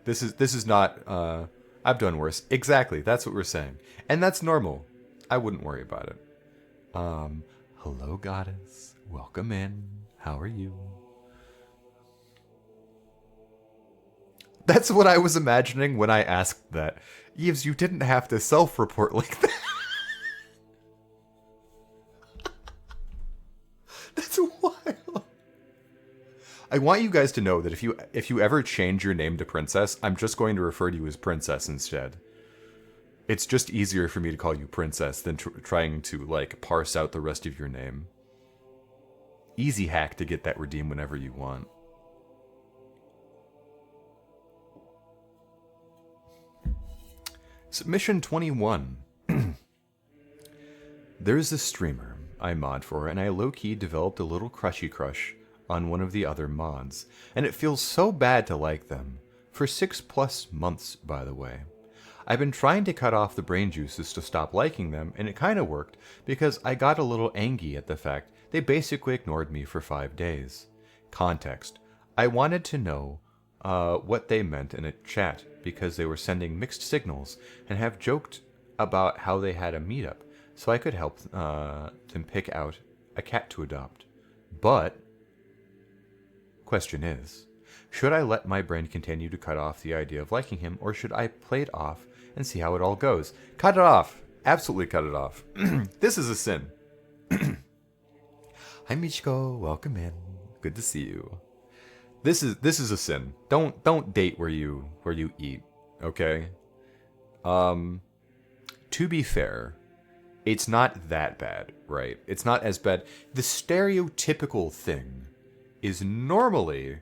This is not, I've done worse. Exactly, that's what we're saying. And that's normal. I wouldn't worry about it. Hello, goddess. Welcome in. How are you? That's what I was imagining when I asked that. Yves, you didn't have to self-report like that. That's wild. I want you guys to know that if you ever change your name to Princess, I'm just going to refer to you as Princess instead. It's just easier for me to call you Princess than trying to, parse out the rest of your name. Easy hack to get that redeemed whenever you want. Submission 21. There's this streamer I mod for, and I low-key developed a little crushy crush on one of the other mods, and it feels so bad to like them. For 6+ months, by the way. I've been trying to cut off the brain juices to stop liking them, and it kinda worked, because I got a little angry at the fact they basically ignored me for 5 days. Context. I wanted to know what they meant in a chat, because they were sending mixed signals, and have joked about how they had a meetup, so I could help them pick out a cat to adopt. But, question is, should I let my brain continue to cut off the idea of liking him, or should I play it off and see how it all goes? Cut it off. Absolutely cut it off. This is a sin. Hi Michiko, welcome in. Good to see you. This is a sin. Don't date where you eat, okay? To be fair, it's not that bad, right? It's not as bad. The stereotypical thing is normally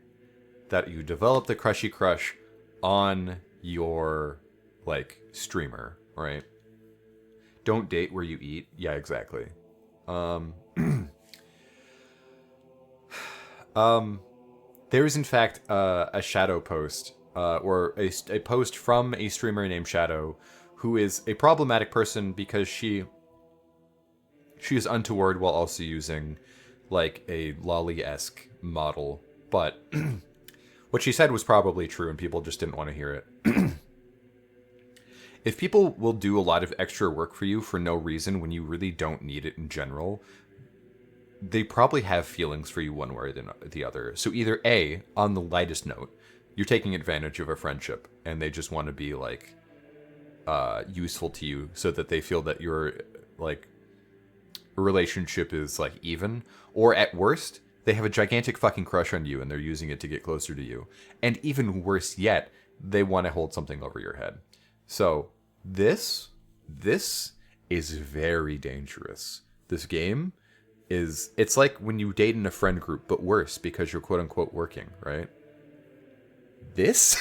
that you develop the crushy crush on your, streamer, right? Don't date where you eat. Yeah, exactly. There is, in fact, a Shadow post, or a post from a streamer named Shadow, who is a problematic person because she is untoward while also using, a lolly-esque model. But what she said was probably true, and people just didn't want to hear it. If people will do a lot of extra work for you for no reason when you really don't need it in general, they probably have feelings for you one way or the other. So either A, on the lightest note, you're taking advantage of a friendship, and they just want to be, useful to you so that they feel that your, relationship is, even. Or at worst, they have a gigantic fucking crush on you, and they're using it to get closer to you. And even worse yet, they want to hold something over your head. So, this is very dangerous. This game it's like when you date in a friend group, but worse because you're quote unquote working, right? This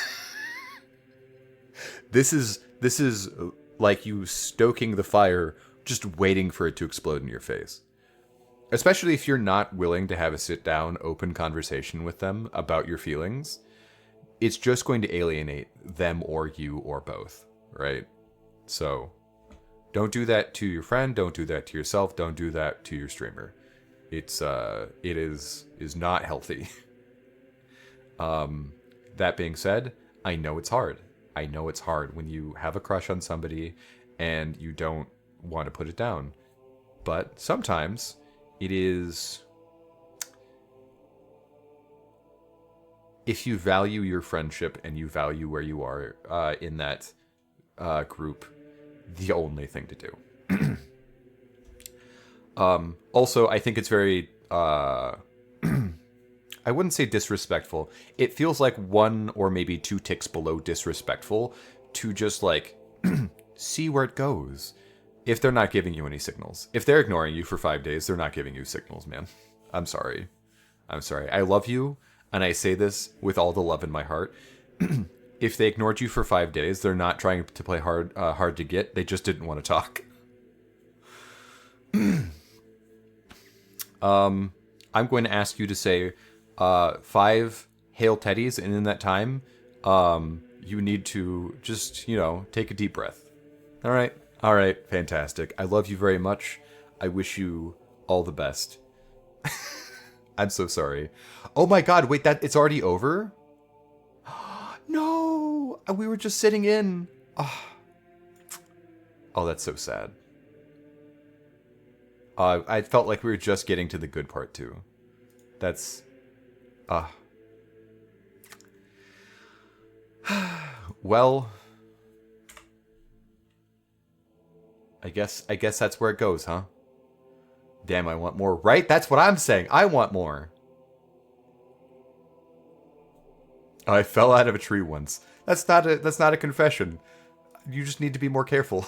is like you stoking the fire, just waiting for it to explode in your face. Especially if you're not willing to have a sit down, open conversation with them about your feelings. It's just going to alienate them or you or both, right? So, don't do that to your friend, don't do that to yourself, don't do that to your streamer. It is not healthy. that being said, I know it's hard. I know it's hard when you have a crush on somebody and you don't want to put it down. But sometimes it is... If you value your friendship and you value where you are in that group, the only thing to do. Also, I think it's very... I wouldn't say disrespectful. It feels like one or maybe two ticks below disrespectful to just, like, see where it goes. If they're not giving you any signals. If they're ignoring you for 5 days, they're not giving you signals, man. I'm sorry. I'm sorry. I love you, and I say this with all the love in my heart. If they ignored you for 5 days, they're not trying to play hard to get. They just didn't want to talk. I'm going to ask you to say 5 Hail Teddies, and in that time, you need to just, take a deep breath. All right? All right, fantastic. I love you very much. I wish you all the best. I'm so sorry. Oh my god, wait, it's already over? No! We were just sitting in. Oh, that's so sad. I felt like we were just getting to the good part, too. That's... Well... I guess that's where it goes, huh? Damn, I want more. Right? That's what I'm saying. I want more. I fell out of a tree once. That's not a confession. You just need to be more careful.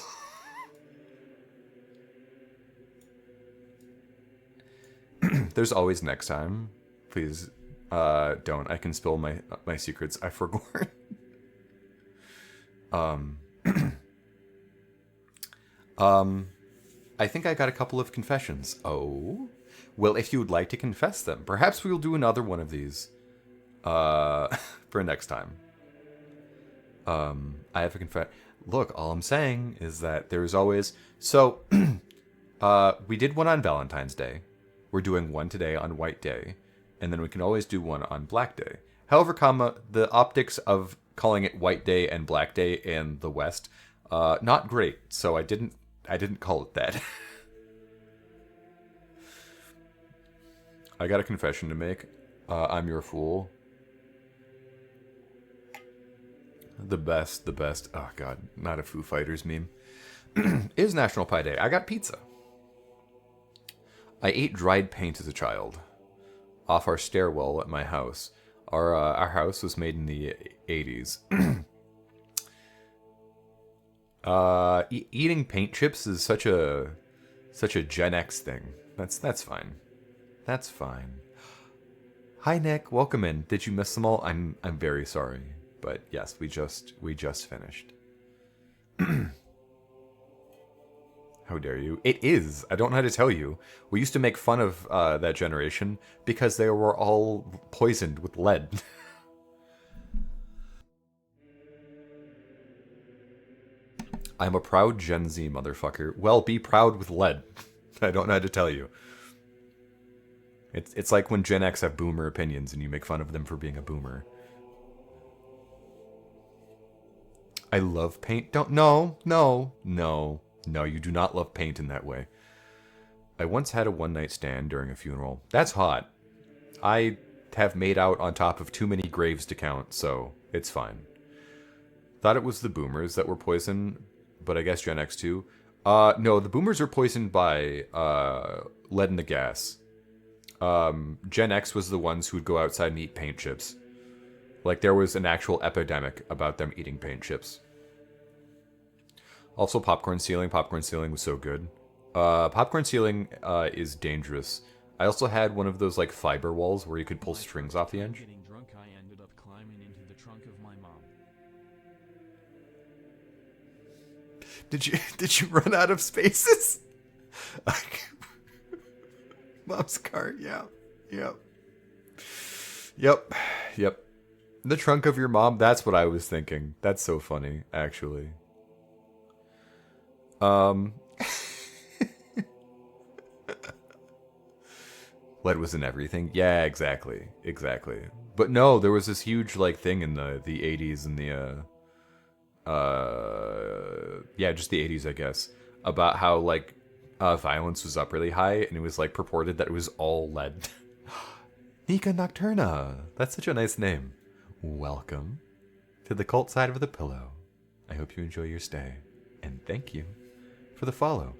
There's always next time. Please, don't. I can spill my secrets. I forgot. I think I got a couple of confessions. Oh? Well, if you would like to confess them, perhaps we will do another one of these, for next time. I have a Look, all I'm saying is that there's always... So, we did one on Valentine's Day. We're doing one today on White Day. And then we can always do one on Black Day. However, the optics of calling it White Day and Black Day in the West, not great. So I didn't call it that. I got a confession to make. I'm your fool. The best. Oh god, not a Foo Fighters meme. It is National Pie Day. I got pizza. I ate dried paint as a child. Off our stairwell at my house. Our house was made in the 80s. Eating paint chips is such a Gen X thing. That's fine. That's fine. Hi Nick, welcome in. Did you miss them all? I'm very sorry, but yes, we just finished. How dare you? It is. I don't know how to tell you. We used to make fun of that generation because they were all poisoned with lead. I'm a proud Gen Z motherfucker. Well, be proud with lead. I don't know how to tell you. It's like when Gen X have boomer opinions and you make fun of them for being a boomer. I love paint. No, you do not love paint in that way. I once had a one-night stand during a funeral. That's hot. I have made out on top of too many graves to count, so it's fine. Thought it was the boomers that were poisoned, but I guess Gen X too. No, the boomers are poisoned by lead in the gas. Gen X was the ones who would go outside and eat paint chips. Like, there was an actual epidemic about them eating paint chips. Also, popcorn ceiling. Popcorn ceiling was so good. Popcorn ceiling is dangerous. I also had one of those, like, fiber walls where you could pull strings off the edge. Getting drunk, I ended up climbing into the trunk of my mom. Did you run out of spaces? Mom's car, yeah. Yep. The trunk of your mom, that's what I was thinking. That's so funny, actually. Lead was in everything. Yeah, exactly. Exactly. But no, there was this huge like thing in the 80s and the yeah, just the 80s, I guess, about how like violence was up really high, and it was like purported that it was all lead. Nika Nocturna. That's such a nice name. Welcome to the cult side of the pillow. I hope you enjoy your stay, and thank you for the follow.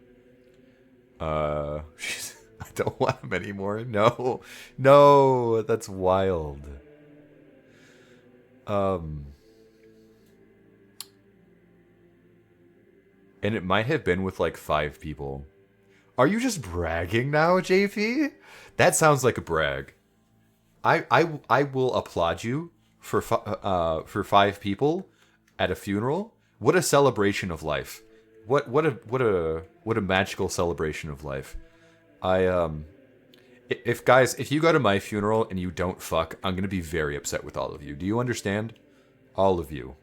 I don't want him anymore. No, no, that's wild. And it might have been with like 5 people. Are you just bragging now, JP? That sounds like a brag. I will applaud you for 5 people at a funeral. What a celebration of life. What a magical celebration of life. If you go to my funeral and you don't fuck, I'm gonna be very upset with all of you. Do you understand? All of you.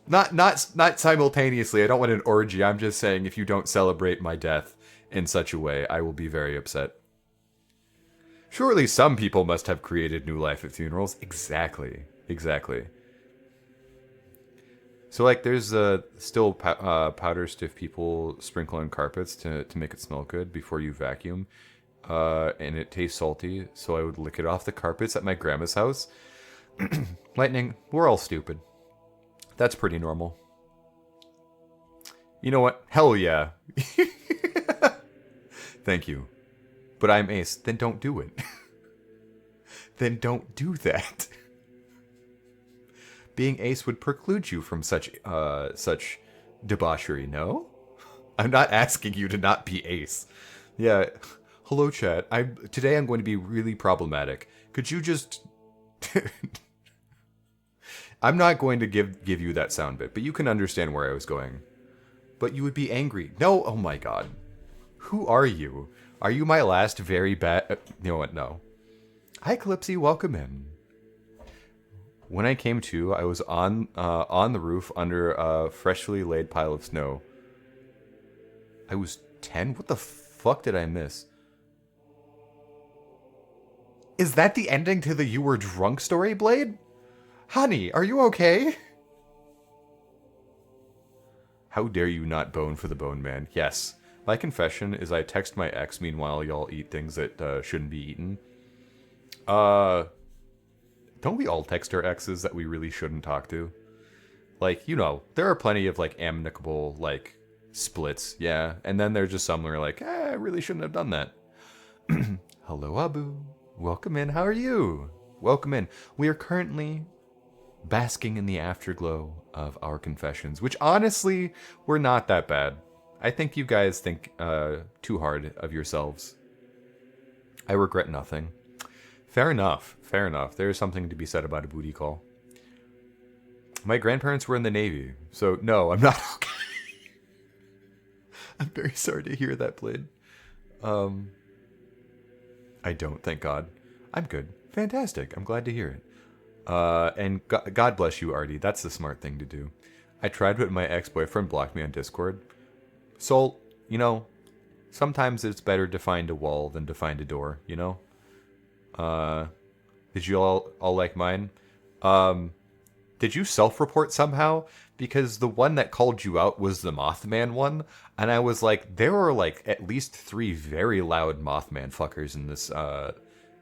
Not simultaneously. I don't want an orgy. I'm just saying if you don't celebrate my death in such a way, I will be very upset. Surely some people must have created new life at funerals. Exactly. Exactly. So like there's still powder stiff people sprinkle on carpets to make it smell good before you vacuum. And it tastes salty, so I would lick it off the carpets at my grandma's house. Lightning, we're all stupid. That's pretty normal. You know what? Hell yeah. Thank you. But I'm ace. Then don't do it. Then don't do that. Being ace would preclude you from such debauchery, no? I'm not asking you to not be ace. Yeah. Hello, chat. Today I'm going to be really problematic. Could you just... I'm not going to give you that sound bit, but you can understand where I was going. But you would be angry. No, oh my god. Who are you? Are you my last very bad... you know what, no. Hi, Calypsy, welcome in. When I came to, I was on the roof under a freshly laid pile of snow. I was 10? What the fuck did I miss? Is that the ending to the you were drunk story, Blade? Honey, are you okay? How dare you not bone for the bone man? Yes. My confession is I text my ex meanwhile y'all eat things that shouldn't be eaten. Don't we all text our exes that we really shouldn't talk to? Like, you know, there are plenty of, like, amicable, like, splits, yeah. And then there's just some where like, I really shouldn't have done that. Hello, Abu. Welcome in. How are you? Welcome in. We are currently basking in the afterglow of our confessions, which honestly were not that bad. I think you guys think too hard of yourselves. I regret nothing. Fair enough. Fair enough. There is something to be said about a booty call. My grandparents were in the Navy, so no, I'm not okay. I'm very sorry to hear that, Blade. I don't, thank God. I'm good. Fantastic. I'm glad to hear it. And God bless you, Artie. That's the smart thing to do. I tried, but my ex-boyfriend blocked me on Discord. So, you know, sometimes it's better to find a wall than to find a door, you know? Did you all like mine? Did you self-report somehow? Because the one that called you out was the Mothman one, and I was like, there are like at least 3 very loud Mothman fuckers in this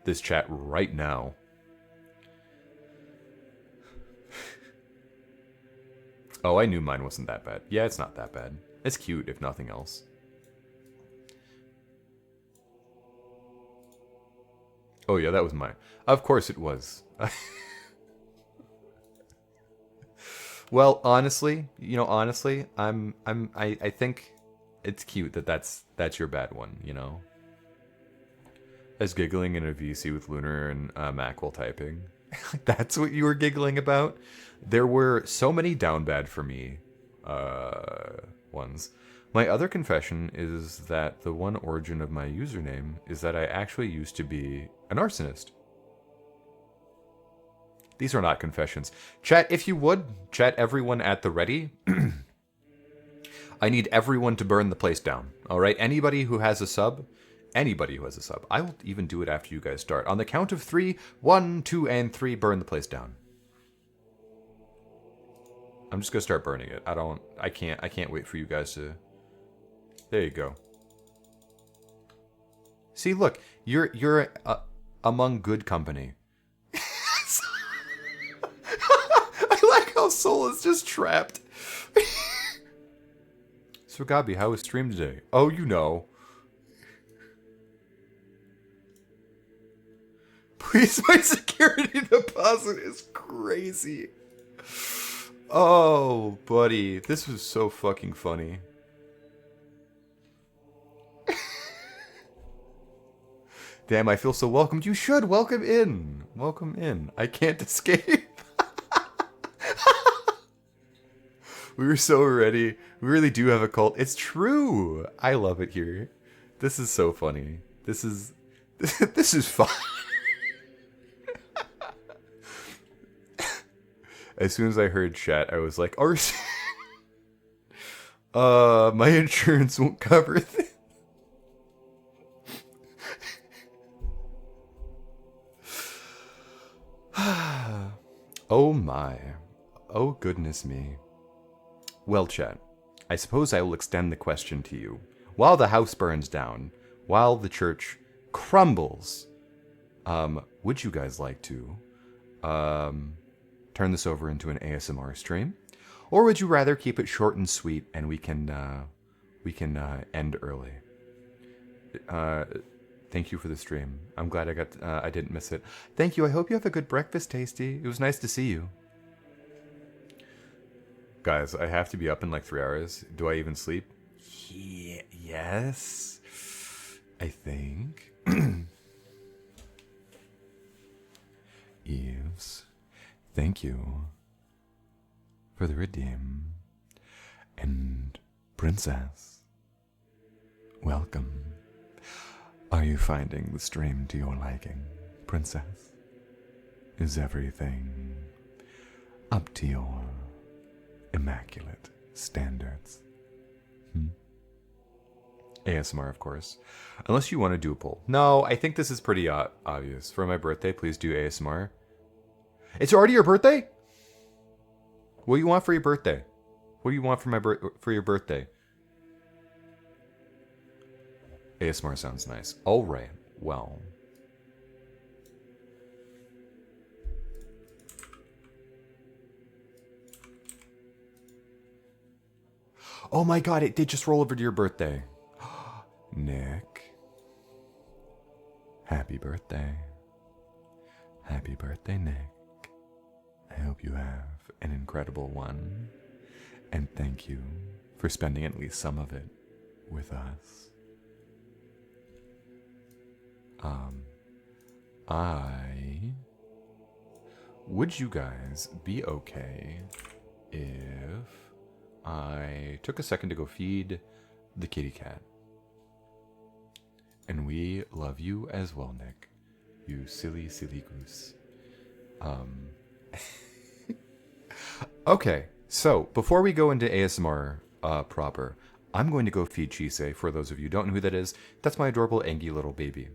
this chat right now. Oh, I knew mine wasn't that bad. Yeah, it's not that bad. It's cute, if nothing else. Oh yeah, that was mine. Of course it was. Well, honestly, you know, honestly, I think it's cute that that's your bad one, you know. As giggling in a VC with Lunar and Mac while typing. That's what you were giggling about? There were so many down bad for me ones. My other confession is that the one origin of my username is that I actually used to be an arsonist. These are not confessions. Chat, if you would, chat everyone at the ready. I need everyone to burn the place down. All right? Anybody who has a sub, I will even do it after you guys start. On the count of 3, 1, 2, and 3, burn the place down. I'm just gonna start burning it. I can't wait for you guys to. There you go. See, look, you're among good company. I like how Soul is just trapped. So Gabi, how was stream today? Oh, you know. Please, my security deposit is crazy. Oh, buddy, this was so fucking funny. Damn, I feel so welcomed. You should welcome in. Welcome in. I can't escape. We were so ready. We really do have a cult. It's true. I love it here. This is so funny. This is fun. As soon as I heard chat, I was like, "Arson, my insurance won't cover this." Oh my. Oh goodness me. Well, chat, I suppose I will extend the question to you. While the house burns down, while the church crumbles, would you guys like to turn this over into an ASMR stream? Or would you rather keep it short and sweet and we can end early? Thank you for the stream. I'm glad I didn't miss it. Thank you. I hope you have a good breakfast, Tasty. It was nice to see you. Guys, I have to be up in like 3 hours. Do I even sleep? Yeah, yes. I think. Eves, thank you for the redeem. And Princess, welcome. Are you finding the stream to your liking, Princess? Is everything up to your immaculate standards? ASMR, of course. Unless you want to do a poll. No, I think this is pretty obvious. For my birthday, please do ASMR. It's already your birthday? What do you want for your birthday? What do you want for your birthday? ASMR sounds nice. All right. Well. Oh my god, it did just roll over to your birthday. Nick. Happy birthday. Happy birthday, Nick. I hope you have an incredible one. And thank you for spending at least some of it with us. Would you guys be okay if I took a second to go feed the kitty cat? And we love you as well, Nick. You silly, silly goose. Okay, so before we go into ASMR proper, I'm going to go feed Chise. For those of you who don't know who that is, that's my adorable, angry little baby.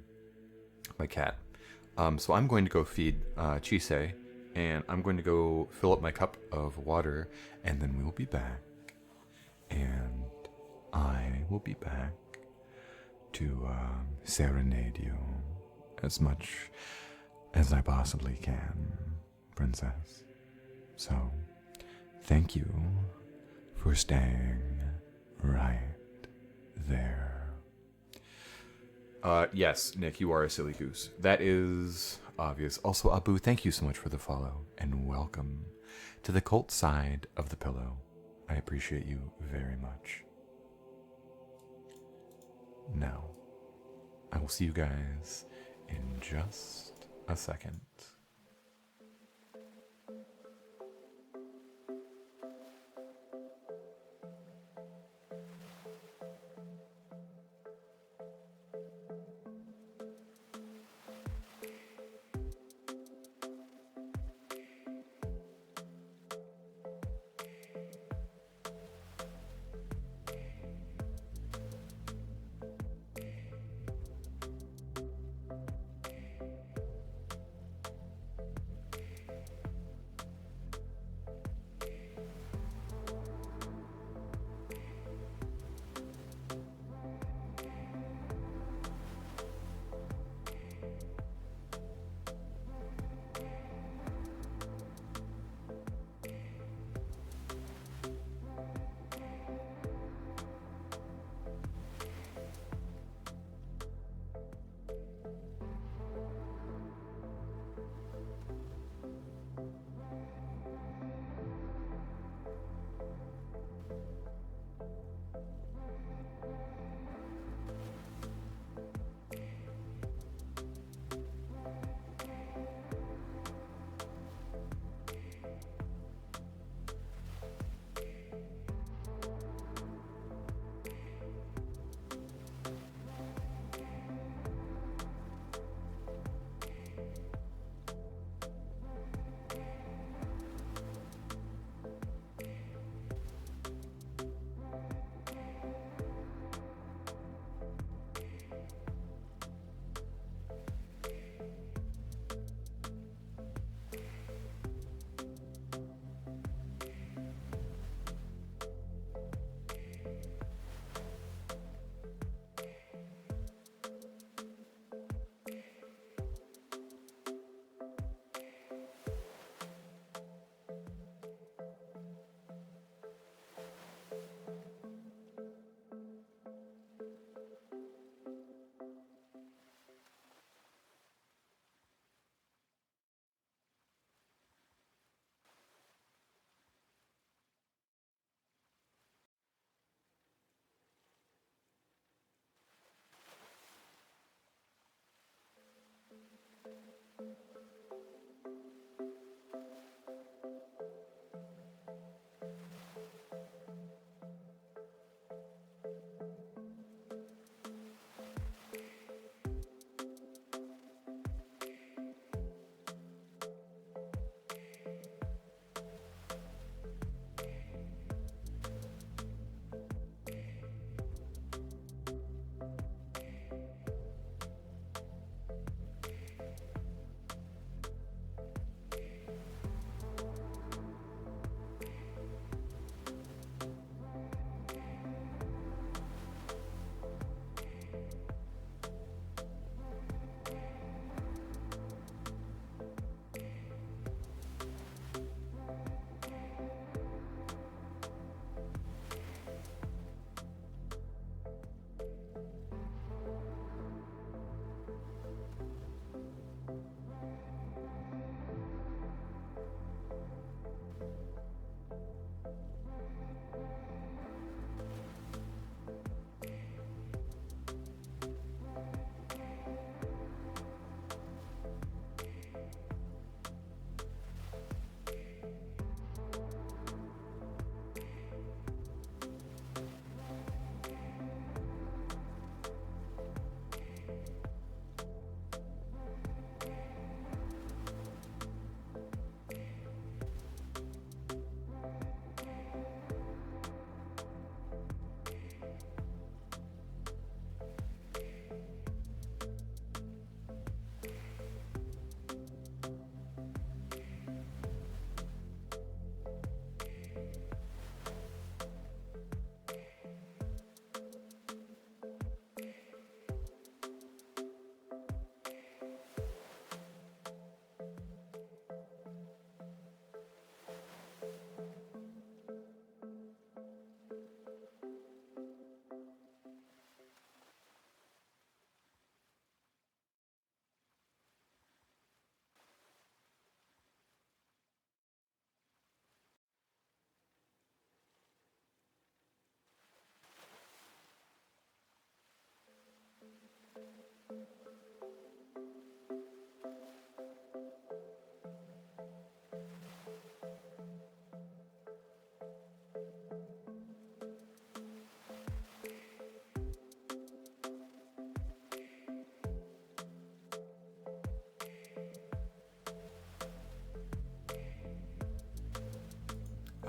My cat. So I'm going to go feed Chise, and I'm going to go fill up my cup of water, and then we will be back. And I will be back to serenade you as much as I possibly can, Princess. So, thank you for staying right there. Yes, Nick, you are a silly goose. That is obvious. Also, Abu, thank you so much for the follow, and welcome to the cult side of the pillow. I appreciate you very much. Now, I will see you guys in just a second.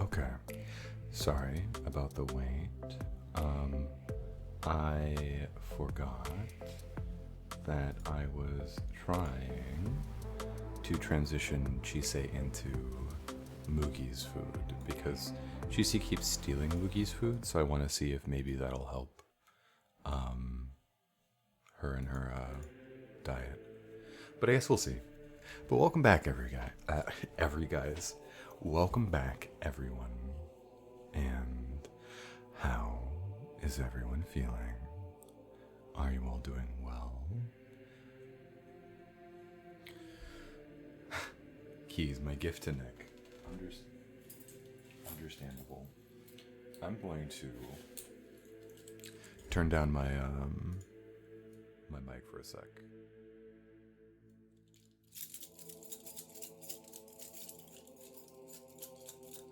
Okay. Sorry about the wait. I forgot that I was trying to transition Chise into Mugi's food because Chise keeps stealing Mugi's food, so I want to see if maybe that'll help her and her diet. But I guess we'll see. But welcome back, every guys. Welcome back, everyone. And how is everyone feeling? Are you all doing well? Keys, my gift to Nick. Understandable. I'm going to turn down my my mic for a sec.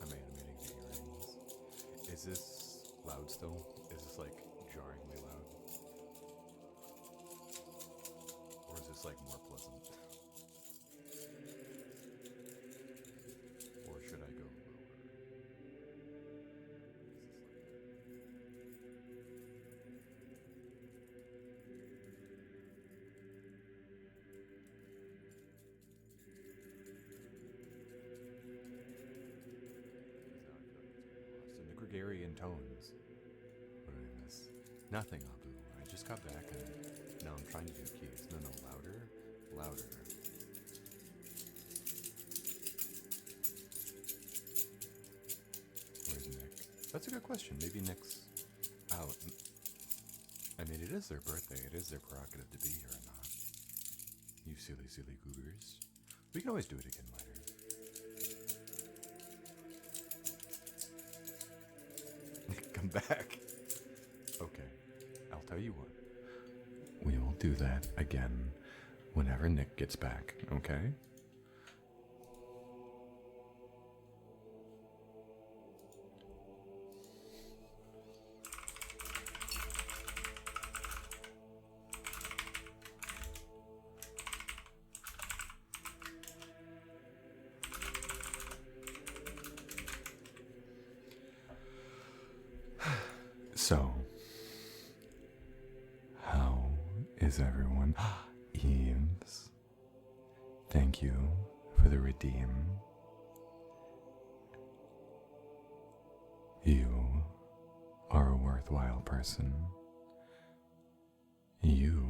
I'm animating the earrings. Is this loud still? Is this like jarringly loud? Or is this like more pleasant? Or should I go lower? In the gregarian tones. What did I miss? Nothing, Abu. I just got back and now I'm trying to do keys. No, louder. Louder. Where's Nick? That's a good question. Maybe Nick's out. I mean, it is their birthday. It is their prerogative to be here or not. You silly, silly goobers. We can always do it again later. Come back. Okay, I'll tell you what. We will do that again whenever Nick gets back, okay? So, how is everyone? Eves, thank you for the redeem. You are a worthwhile person. You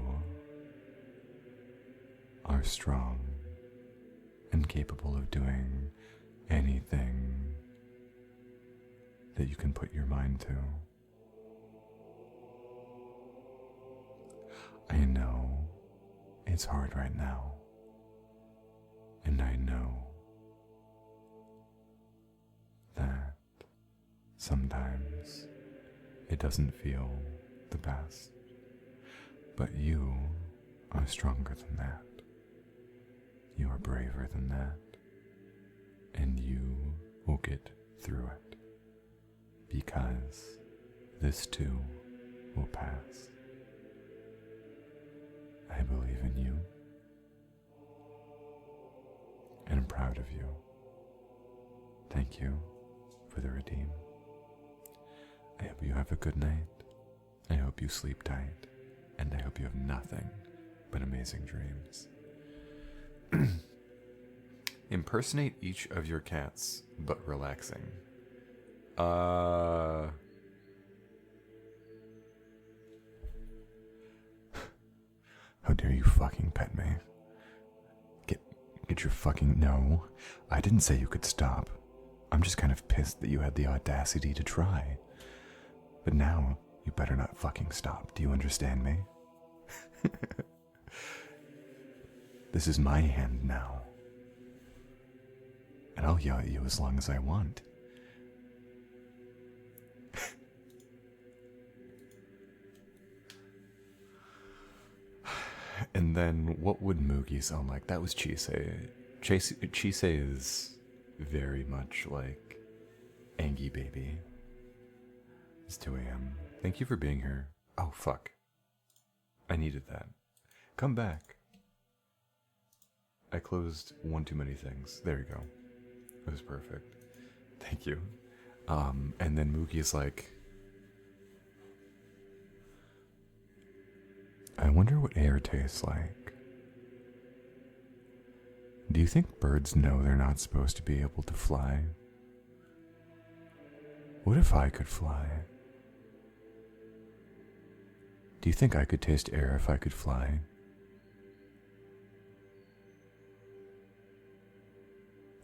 are strong and capable of doing anything that you can put your mind to. I know it's hard right now, and I know that sometimes it doesn't feel the best, but you are stronger than that. You are braver than that, and you will get through it, because this too will pass. I believe in you, and I'm proud of you. Thank you for the redeem. I hope you have a good night. I hope you sleep tight, and I hope you have nothing but amazing dreams. Impersonate each of your cats, but relaxing. How dare you fucking pet me? Get your fucking... No, I didn't say you could stop. I'm just kind of pissed that you had the audacity to try. But now, you better not fucking stop. Do you understand me? This is my hand now. And I'll yell at you as long as I want. And then, what would Moogie sound like? That was Chisei. Chisei is very much like Angie Baby. It's 2 a.m. Thank you for being here. Oh, fuck. I needed that. Come back. I closed one too many things. There you go. It was perfect. Thank you. And then Moogie's like, I wonder what air tastes like. Do you think birds know they're not supposed to be able to fly? What if I could fly? Do you think I could taste air if I could fly?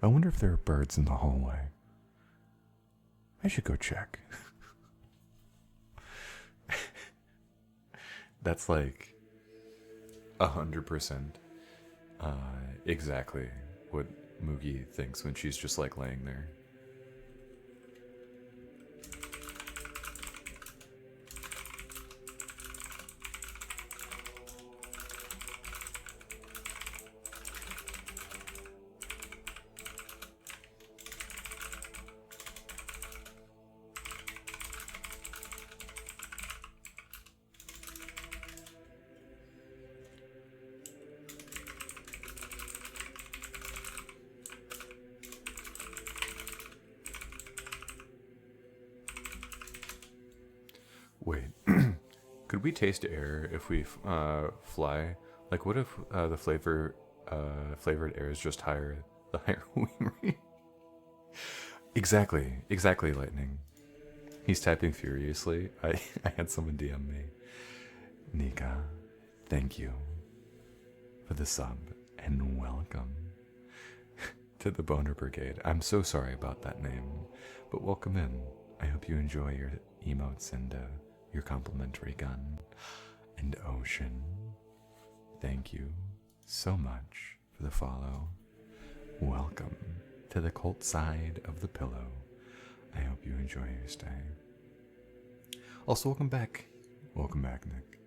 I wonder if there are birds in the hallway. I should go check. That's like 100% exactly what Moogie thinks when she's just like laying there. Wait, could we taste air if we fly? Like, what if the flavored air is just higher, the higher wing rate? Exactly, Lightning. He's typing furiously. I had someone DM me. Nika, thank you for the sub, and welcome to the Boner Brigade. I'm so sorry about that name, but welcome in. I hope you enjoy your emotes and your complimentary gun. And Ocean, thank you so much for the follow. Welcome to the cult side of the pillow. I hope you enjoy your stay. Also, welcome back. Welcome back, Nick.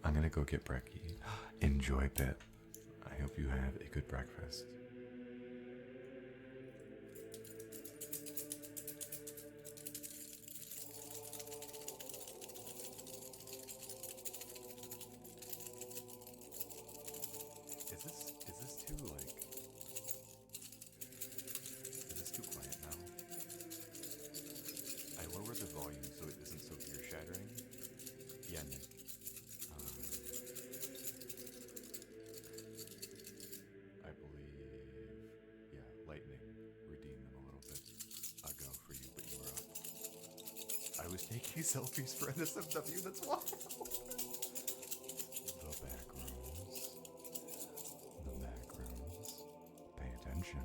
I'm gonna go get brekkie. Enjoy, Pip. I hope you have a good breakfast. Is this too quiet now? I lowered the volume so it isn't so ear shattering. Yeah, Nick. I believe, yeah, lightning redeemed them a little bit ago for you, but you were up. I was taking selfies for NSFW, that's why. The back rooms. The back rooms. Pay attention.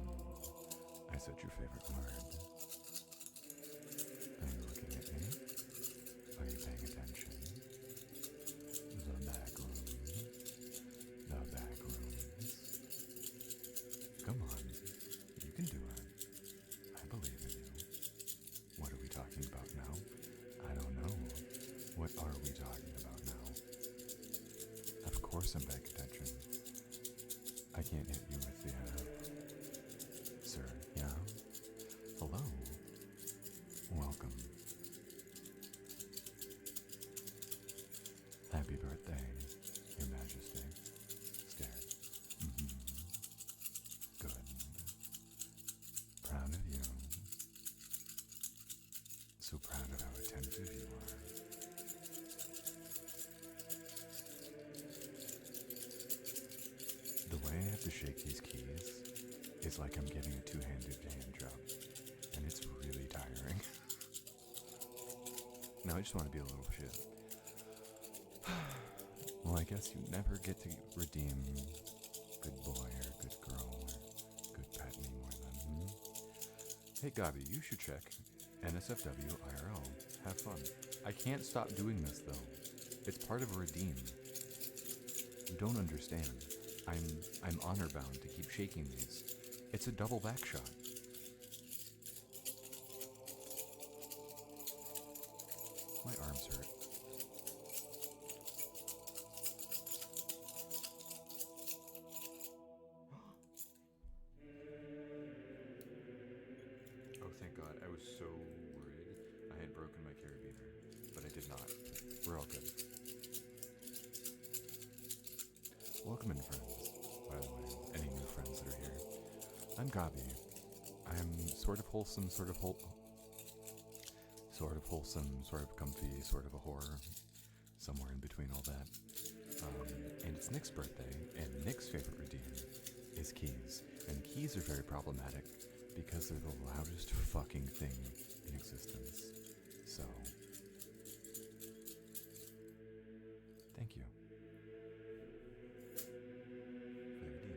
I said your favorite word. Are you looking at me? Are you paying attention? The back rooms. The back rooms. Come on. You can do it. I believe in you. What are we talking about now? I don't know. What are we talking about now? Of course I'm paying attention. I can't hit you with the, sir, yeah? Hello. Welcome. Happy birthday, Your Majesty. Stare. Good. Proud of you. So proud of how attentive you are. The way I have to shake these keys is like I'm getting a two-handed hand job, and it's really tiring. Now I just want to be a little shit. Well, I guess you never get to redeem good boy or good girl or good pet anymore then. Hey Gabi, you should check NSFW IRL. Have fun. I can't stop doing this though. It's part of a redeem. You don't understand. I'm honor bound to keep shaking these. It's a double back shot. My arms hurt. Oh, thank God. I was so worried I had broken my carabiner, but I did not. We're all good. Welcome in, friends, by the way, any new friends that are here. I'm Gabi. I'm sort of wholesome, sort of comfy, sort of a horror, somewhere in between all that. And it's Nick's birthday, and Nick's favorite redeem is keys. And keys are very problematic because they're the loudest fucking thing in existence. So, thank you. For the redeem.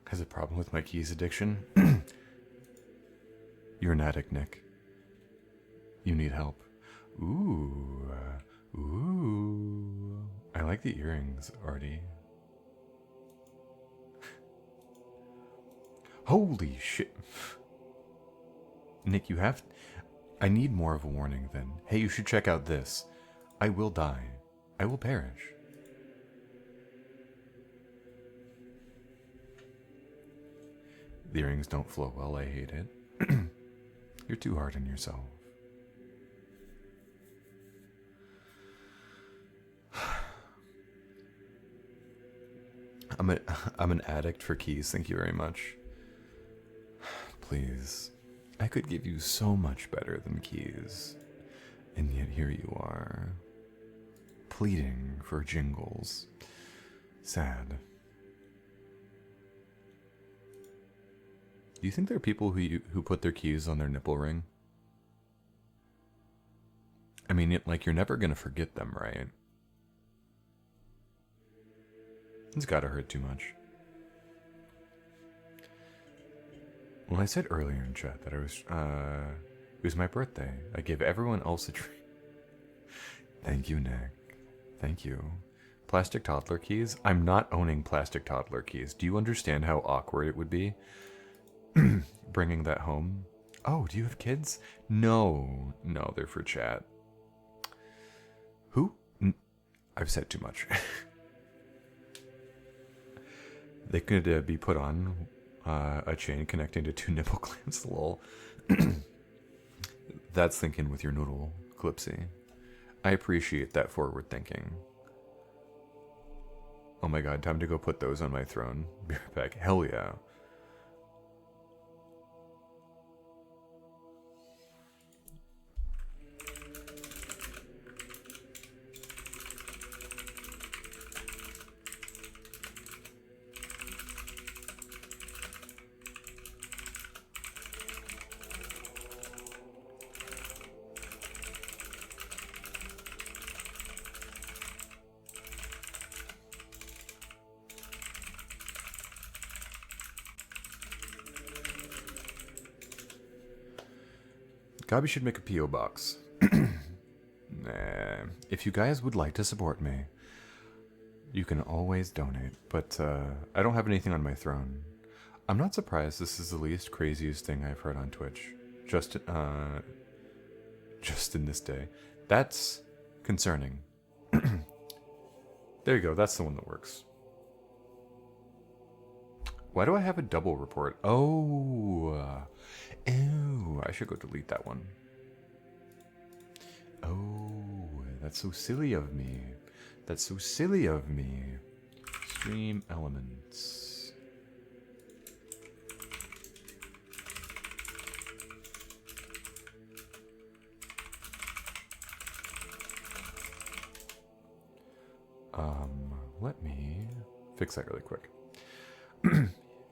Has a problem with my keys addiction? You're an addict, Nick. You need help. Ooh. I like the earrings, Artie. Holy shit. Nick, I need more of a warning then. Hey, you should check out this. I will die. I will perish. The earrings don't flow well, I hate it. You're too hard on yourself. I'm an addict for keys, thank you very much. Please. I could give you so much better than keys. And yet here you are. Pleading for jingles. Sad. Do you think there are people who put their keys on their nipple ring? I mean, you're never gonna forget them, right? It's gotta hurt too much. Well, I said earlier in chat that it was my birthday. I gave everyone else a treat. Thank you, Nick. Thank you. Plastic toddler keys? I'm not owning plastic toddler keys. Do you understand how awkward it would be bringing that home? Oh, do you have kids? No. No, they're for chat. Who? I've said too much. They could be put on a chain connecting to 2 nipple clamps. Lol. That's thinking with your noodle, Clipsy. I appreciate that forward thinking. Oh my god, time to go put those on my throne. Be right back. Hell yeah. Gabi should make a P.O. box. Nah. If you guys would like to support me, you can always donate. But I don't have anything on my throne. I'm not surprised this is the least craziest thing I've heard on Twitch. Just in this day. That's concerning. There you go. That's the one that works. Why do I have a double report? Oh. Ew, I should go delete that one. Oh, that's so silly of me. That's so silly of me. Stream elements. Let me fix that really quick.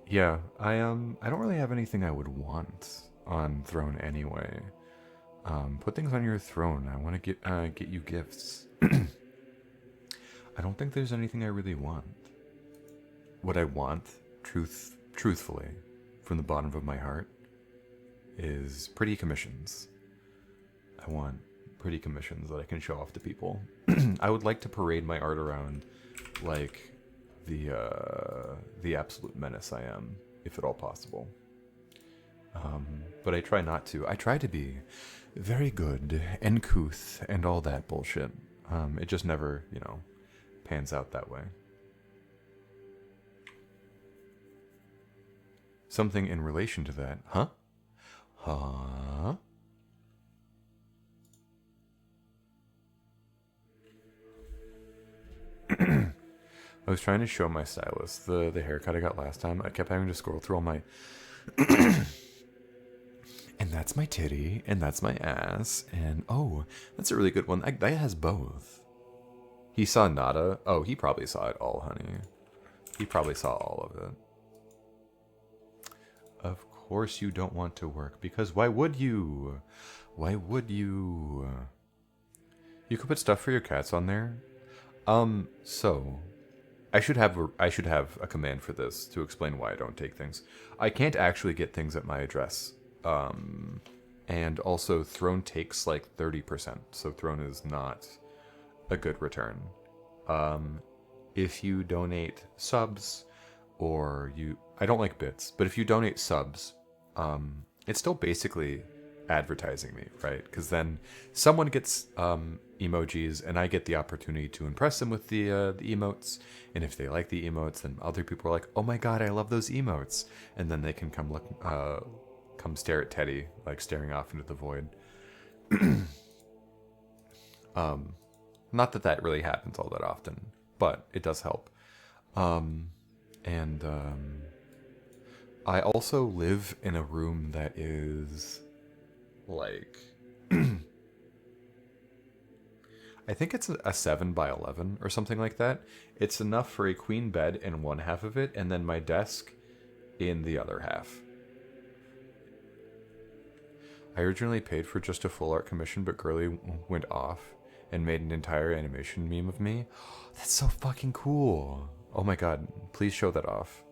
Yeah, I don't really have anything I would want on throne anyway. Put things on your throne. I want to get you gifts. I don't think there's anything I really want. What I want, truthfully, from the bottom of my heart, is pretty commissions. I want pretty commissions that I can show off to people. I would like to parade my art around like the absolute menace I am, if at all possible. But I try not to. I try to be very good and couth and all that bullshit. It just never, pans out that way. Something in relation to that, huh? Huh? I was trying to show my stylist the haircut I got last time. I kept having to scroll through all my... And that's my titty, and that's my ass, and oh, that's a really good one. That has both. He saw nada. Oh, he probably saw it all, honey. He probably saw all of it. Of course you don't want to work, because why would you? Why would you? You could put stuff for your cats on there. So... I should have a command for this to explain why I don't take things. I can't actually get things at my address. And also Throne takes like 30%, so Throne is not a good return. If you donate subs, or I don't like bits, but if you donate subs, it's still basically advertising me, right? Because then someone gets emojis, and I get the opportunity to impress them with the emotes. And if they like the emotes, then other people are like, "Oh my god, I love those emotes!" And then they can come stare at Teddy, like staring off into the void. Not that really happens all that often, but it does help. I also live in a room that is like I think it's a 7 by 11 or something like that. It's enough for a queen bed in one half of it, and then my desk in the other half. I originally paid for just a full art commission, but Girly went off and made an entire animation meme of me. That's so fucking cool. Oh my god, please show that off.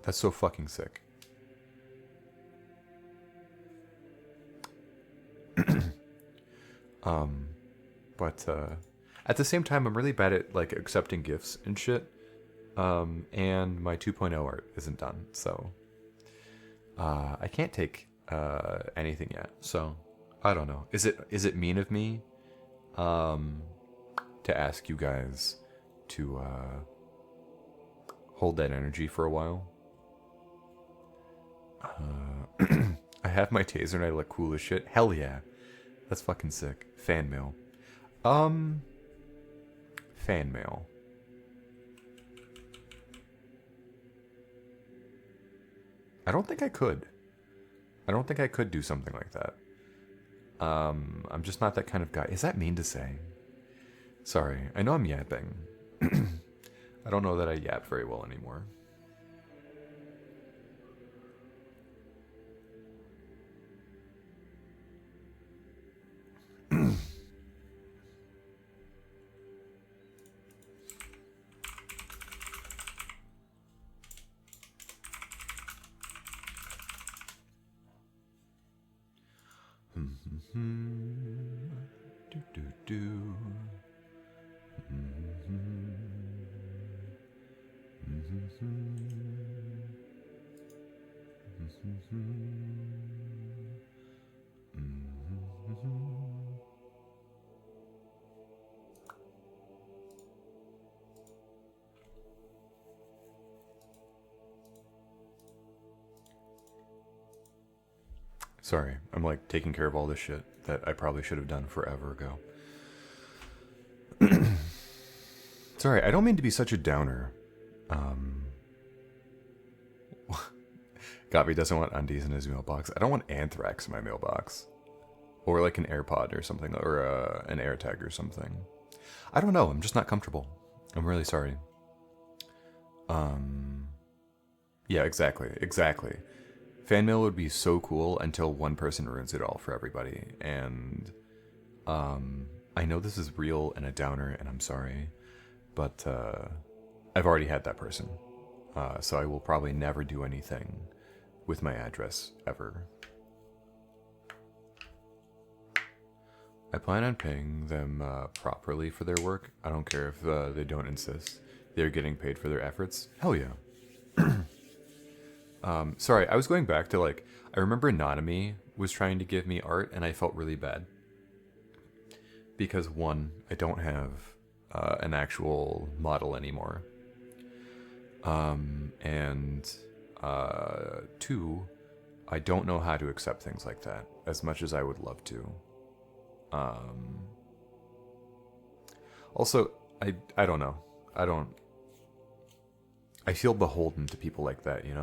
That's so fucking sick. But at the same time, I'm really bad at like accepting gifts and shit. And my 2.0 art isn't done, so I can't take anything yet. So I don't know. Is it mean of me to ask you guys to hold that energy for a while? I have my taser and I look cool as shit. Hell yeah. That's fucking sick. Fan mail. Fan mail. I don't think I could. I don't think I could do something like that. I'm just not that kind of guy. Is that mean to say? Sorry. I know I'm yapping. I don't know that I yap very well anymore. Do do do. Sorry, I'm like taking care of all this shit that I probably should have done forever ago. Sorry, I don't mean to be such a downer. Gabi doesn't want undies in his mailbox. I don't want anthrax in my mailbox. Or like an AirPod or something, or an AirTag or something. I don't know, I'm just not comfortable. I'm really sorry. Yeah, exactly. Fan mail would be so cool until one person ruins it all for everybody. And I know this is real and a downer, and I'm sorry, but I've already had that person. So I will probably never do anything with my address ever. I plan on paying them properly for their work. I don't care if they don't insist. They're getting paid for their efforts. Hell yeah. Sorry, I was going back to like, I remember Nanami was trying to give me art and I felt really bad. Because one, I don't have an actual model anymore. And two, I don't know how to accept things like that as much as I would love to. Also, I don't know. I feel beholden to people like that, you know?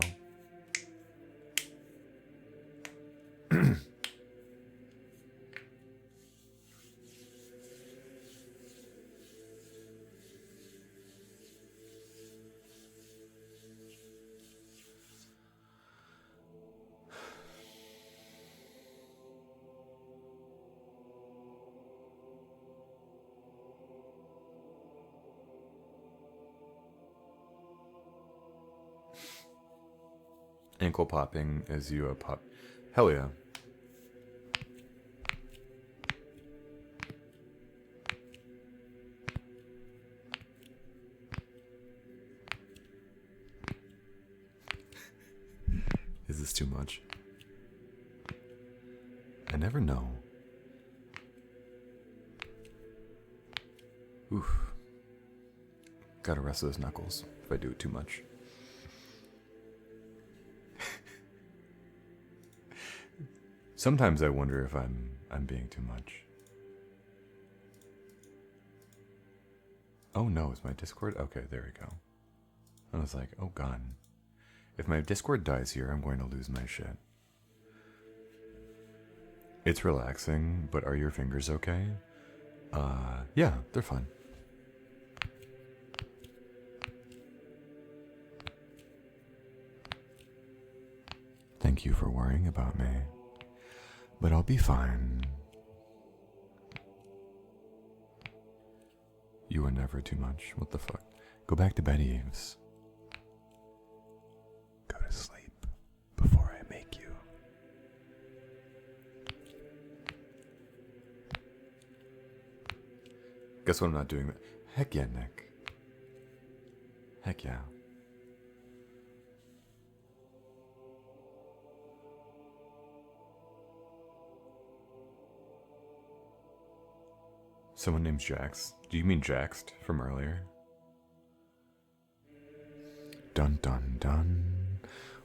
Ankle popping as you pop. Hell yeah. Is this too much? I never know. Oof. Gotta rest those knuckles if I do it too much. Sometimes I wonder if I'm being too much. Oh no, is my Discord? Okay, there we go. I was like, oh god. If my Discord dies here, I'm going to lose my shit. It's relaxing, but are your fingers okay? Yeah, they're fine. Thank you for worrying about me. But I'll be fine. You are never too much. What the fuck? Go back to bed, Eves. Go to sleep before I make you. Guess what I'm not doing that. Heck yeah, Nick. Heck yeah. Someone named Jax. Do you mean Jaxed from earlier? Dun dun dun.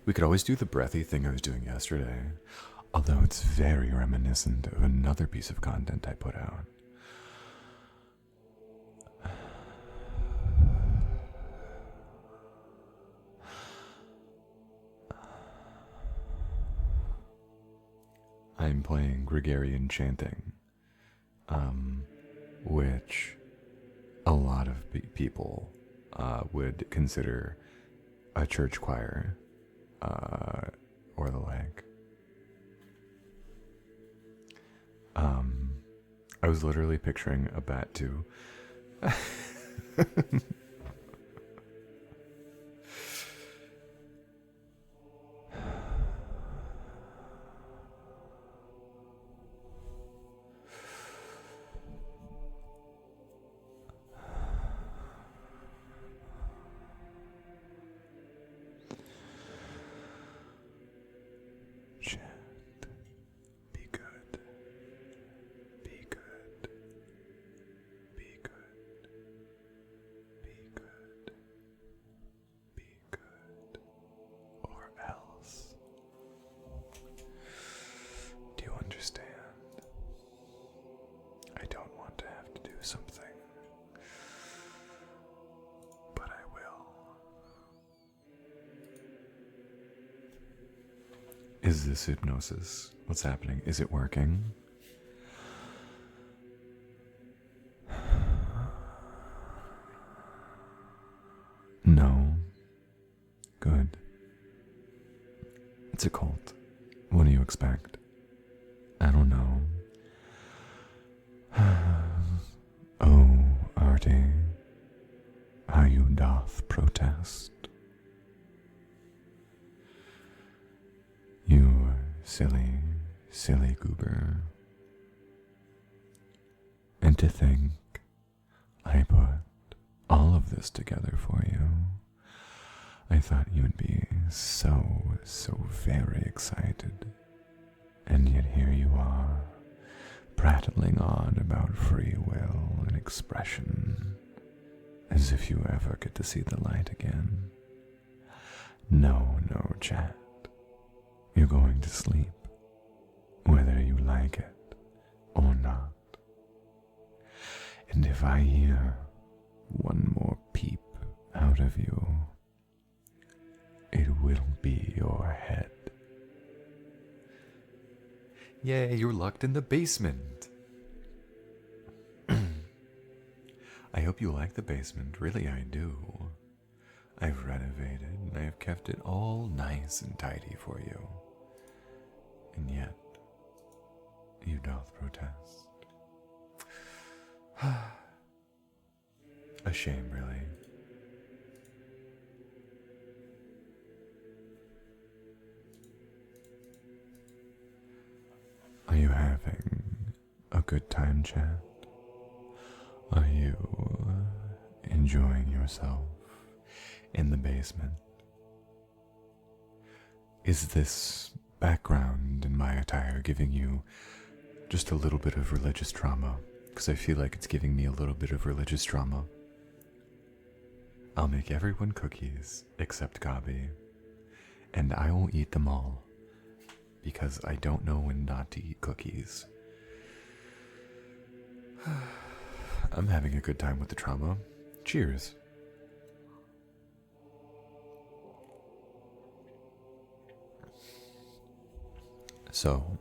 We could always do the breathy thing I was doing yesterday, although it's very reminiscent of another piece of content I put out. I'm playing Gregarian chanting, which a lot of people would consider a church choir or the like. I was literally picturing a bat too. Be good. Be good. Be good. Be good. Be good. Or else. Do you understand? I don't want to have to do something, but I will. Is this hypnosis? What's happening? Is it working? No. Good. It's a cult. What do you expect? I don't know. Oh, Artie, how you doth protest. You silly, silly goober. And to think I put all of this together for you. I thought you would be so very excited. And yet here you are, prattling on about free will and expression, as if you ever get to see the light again. No, chat. You're going to sleep, whether you like it or not. And if I hear one more peep out of you, it will be your head. Yay, you're locked in the basement. I hope you like the basement. Really, I do. I've renovated and I've kept it all nice and tidy for you. And yet, you doth protest. A shame, really. Are you having a good time, chat? Are you enjoying yourself in the basement? Is this background in my attire giving you just a little bit of religious trauma? Because I feel like it's giving me a little bit of religious trauma. I'll make everyone cookies except Gabi, and I will eat them all because I don't know when not to eat cookies. I'm having a good time with the trauma. Cheers. So,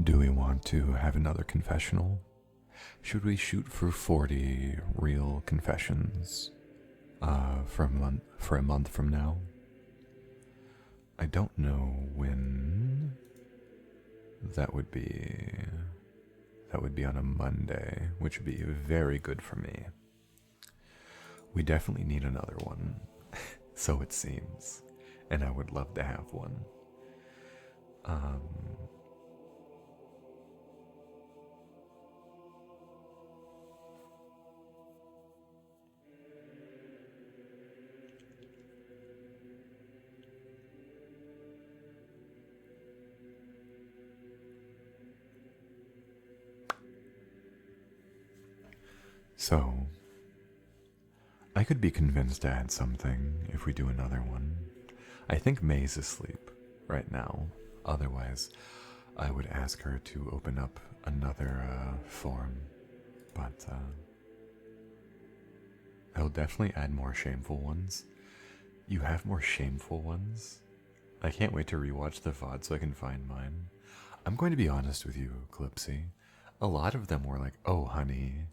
do we want to have another confessional? Should we shoot for 40 real confessions for a month from now? I don't know when that would be. That would be on a Monday, which would be very good for me. We definitely need another one, so it seems, and I would love to have one. So, I could be convinced to add something if we do another one. I think May's asleep right now. Otherwise, I would ask her to open up another form. But I'll definitely add more shameful ones. You have more shameful ones? I can't wait to rewatch the VOD so I can find mine. I'm going to be honest with you, Clipsy. A lot of them were like, oh, honey,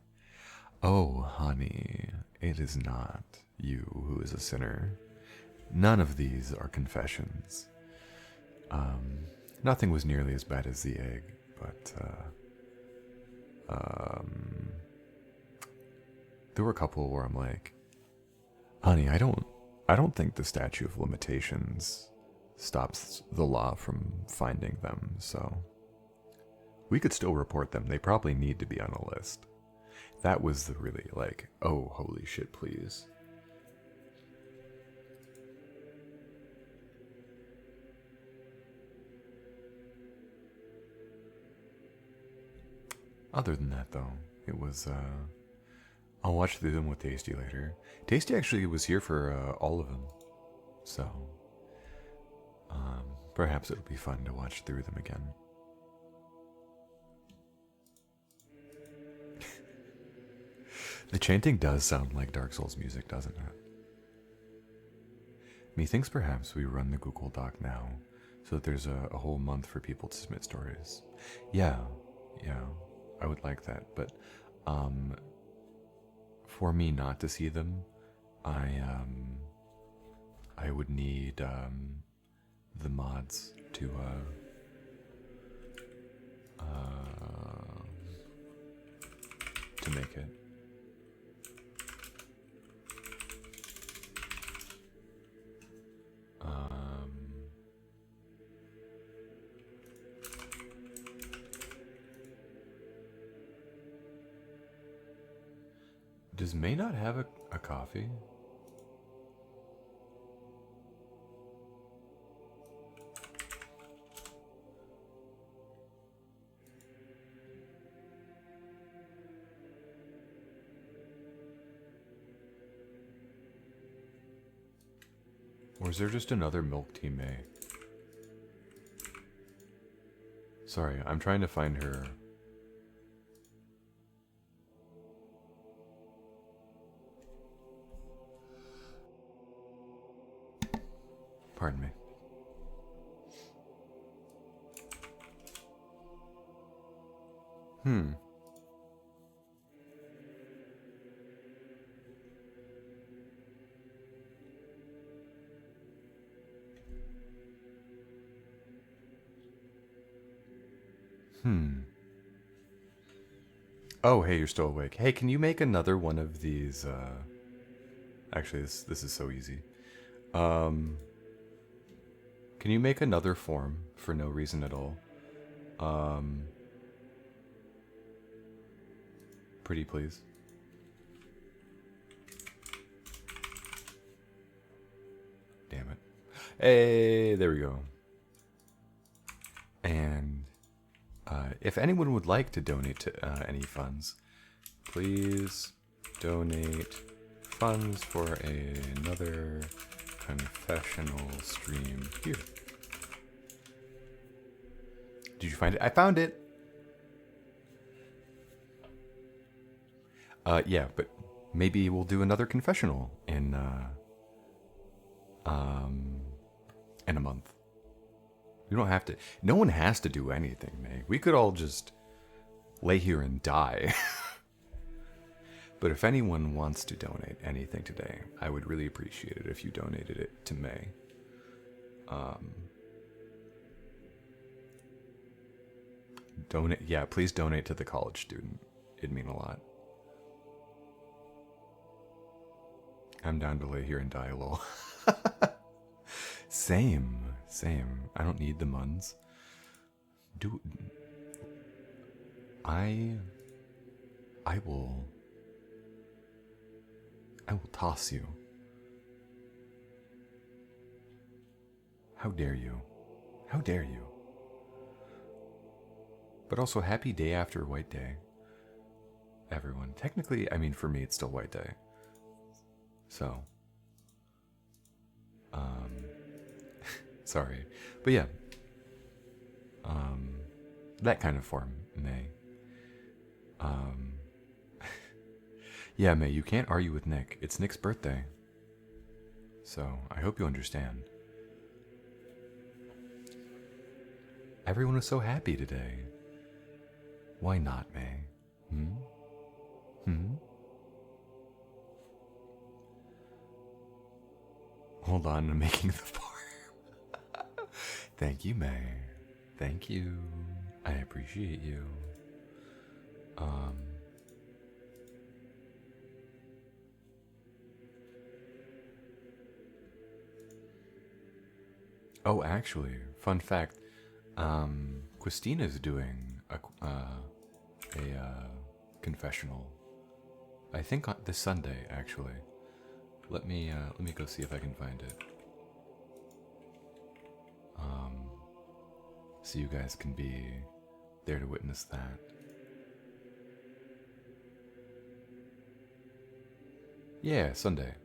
it is not you who is a sinner. None of these are confessions. Nothing was nearly as bad as the egg, but there were a couple where I'm like, honey, I don't think the statute of limitations stops the law from finding them, so we could still report them. They probably need to be on a list. That was the really like, oh, holy shit, please. Other than that, though, it was, I'll watch through them with Tasty later. Tasty actually was here for all of them, so perhaps it'll be fun to watch through them again. The chanting does sound like Dark Souls music, doesn't it? Methinks perhaps we run the Google Doc now, so that there's a whole month for people to submit stories. Yeah, I would like that, but for me not to see them, I would need the mods to make it. Does May not have a coffee? Or is there just another milk tea May? Sorry, I'm trying to find her. Pardon me. Oh, hey, you're still awake. Hey, can you make another one of these? Actually, this is so easy. Can you make another form for no reason at all? Pretty please. Damn it. Hey, there we go. And if anyone would like to donate to any funds, please donate funds for another confessional stream here. Did you find it? I found it. Yeah, but maybe we'll do another confessional in a month. We don't have to. No one has to do anything, May. We could all just lay here and die. But if anyone wants to donate anything today, I would really appreciate it if you donated it to May. Donate, yeah, please donate to the college student. It'd mean a lot. I'm down to lay here and die, lol. Same. I don't need the muns. I will toss you. How dare you? How dare you? But also, happy day after White Day. everyone. Technically, I mean, for me, it's still White Day. So, sorry. But yeah, that kind of form, May. Yeah, May, you can't argue with Nick. It's Nick's birthday. So, I hope you understand. Everyone was so happy today. Why not, May? Hold on, I'm making the farm. Thank you, May. Thank you. I appreciate you. Oh, actually, fun fact. Christina's doing a confessional. I think on this Sunday, actually. Let me go see if I can find it. So you guys can be there to witness that. Yeah, Sunday.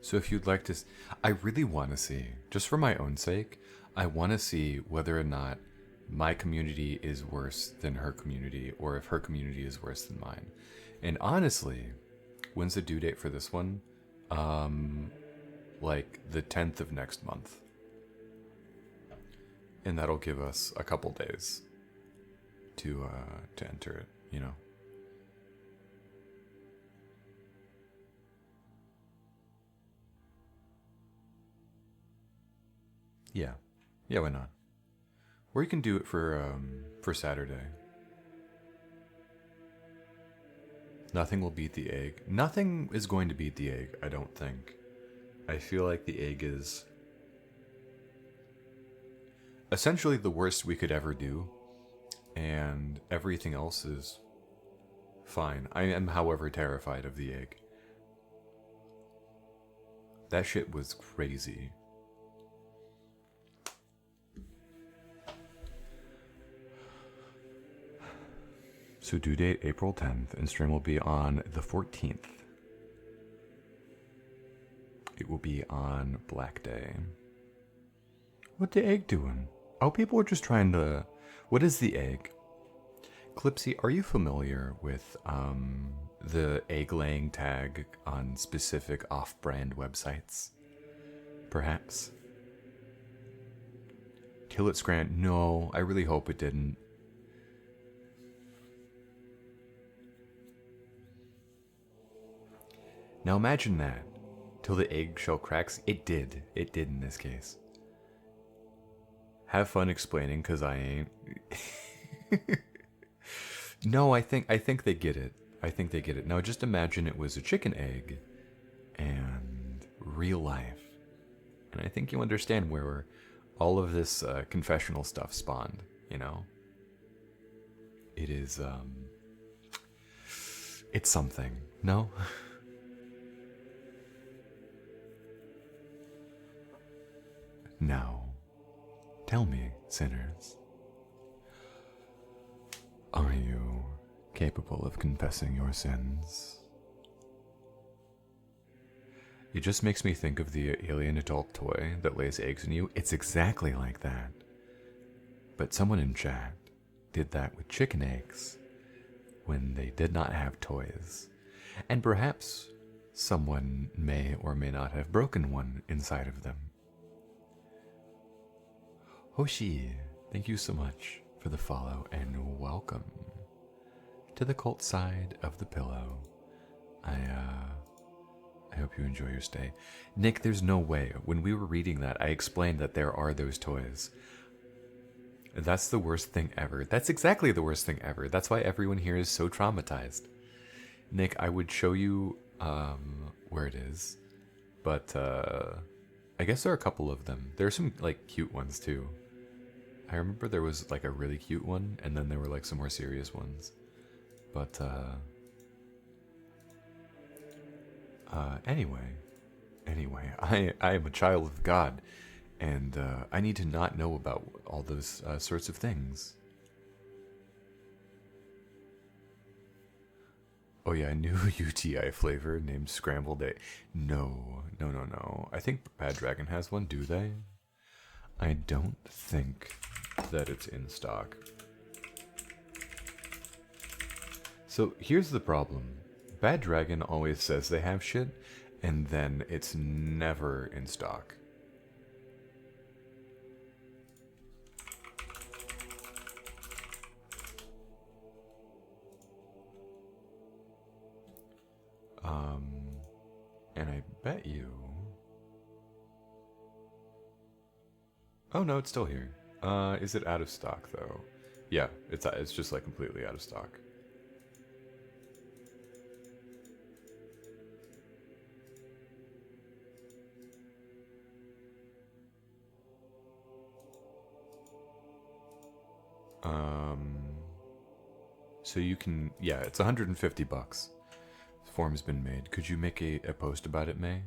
So if you'd like to, I really want to see, just for my own sake, I want to see whether or not my community is worse than her community, or if her community is worse than mine. And honestly, when's the due date for this one? Like the 10th of next month. And that'll give us a couple days to enter it, you know. Yeah. Yeah, why not? Or you can do it for Saturday. Nothing will beat the egg. Nothing is going to beat the egg, I don't think. I feel like the egg is essentially the worst we could ever do, and everything else is fine. I am, however, terrified of the egg. That shit was crazy. So due date April 10th, and stream will be on the 14th. It will be on Black Day. What the egg doing? Oh, people are just trying to... What is the egg? Clipsy, are you familiar with the egg-laying tag on specific off-brand websites? Perhaps? Till it's Grant? No, I really hope it didn't. Now imagine that. Till the eggshell cracks. It did. It did in this case. Have fun explaining, because I ain't. No, I think they get it. I think they get it. Now just imagine it was a chicken egg and real life. And I think you understand where all of this confessional stuff spawned, you know? It is, it's something, no? Now, tell me, sinners, are you capable of confessing your sins? It just makes me think of the alien adult toy that lays eggs in you. It's exactly like that. But someone in chat did that with chicken eggs when they did not have toys. And perhaps someone may or may not have broken one inside of them. Hoshi, thank you so much for the follow and welcome to the cult side of the pillow. I hope you enjoy your stay. Nick, there's no way. When we were reading that, I explained that there are those toys. That's the worst thing ever. That's exactly the worst thing ever. That's why everyone here is so traumatized. Nick, I would show you where it is, but I guess there are a couple of them. There are some like cute ones too. I remember there was like a really cute one, and then there were like some more serious ones. But anyway, I am a child of God, and I need to not know about all those sorts of things. Oh yeah, a new UTI flavor named Scrambled Egg. No, no, no, no. I think Bad Dragon has one, do they? I don't think that it's in stock. So here's the problem. Bad Dragon always says they have shit, and then it's never in stock. And I bet you... Oh no, it's still here. Is it out of stock though? Yeah, it's just like completely out of stock. So you can, yeah, it's 150 bucks. The form's been made. Could you make a post about it, May?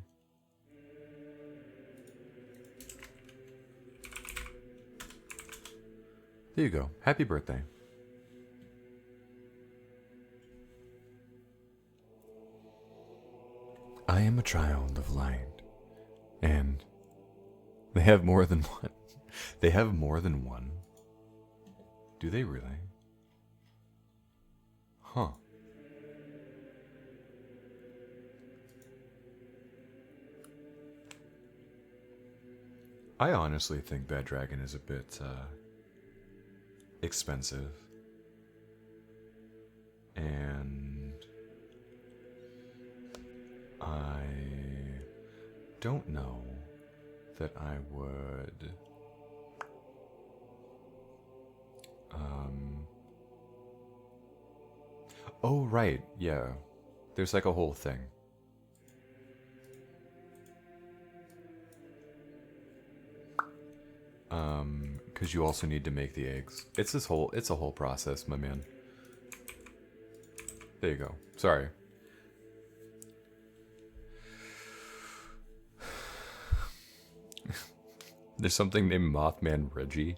There you go. Happy birthday. I am a child of light. And they have more than one. They have more than one. Do they really? Huh. I honestly think Bad Dragon is a bit expensive. And I don't know that I would oh right, yeah. There's like a whole thing. Because you also need to make the eggs. It's a whole process, my man. There you go. Sorry. There's something named Mothman Reggie.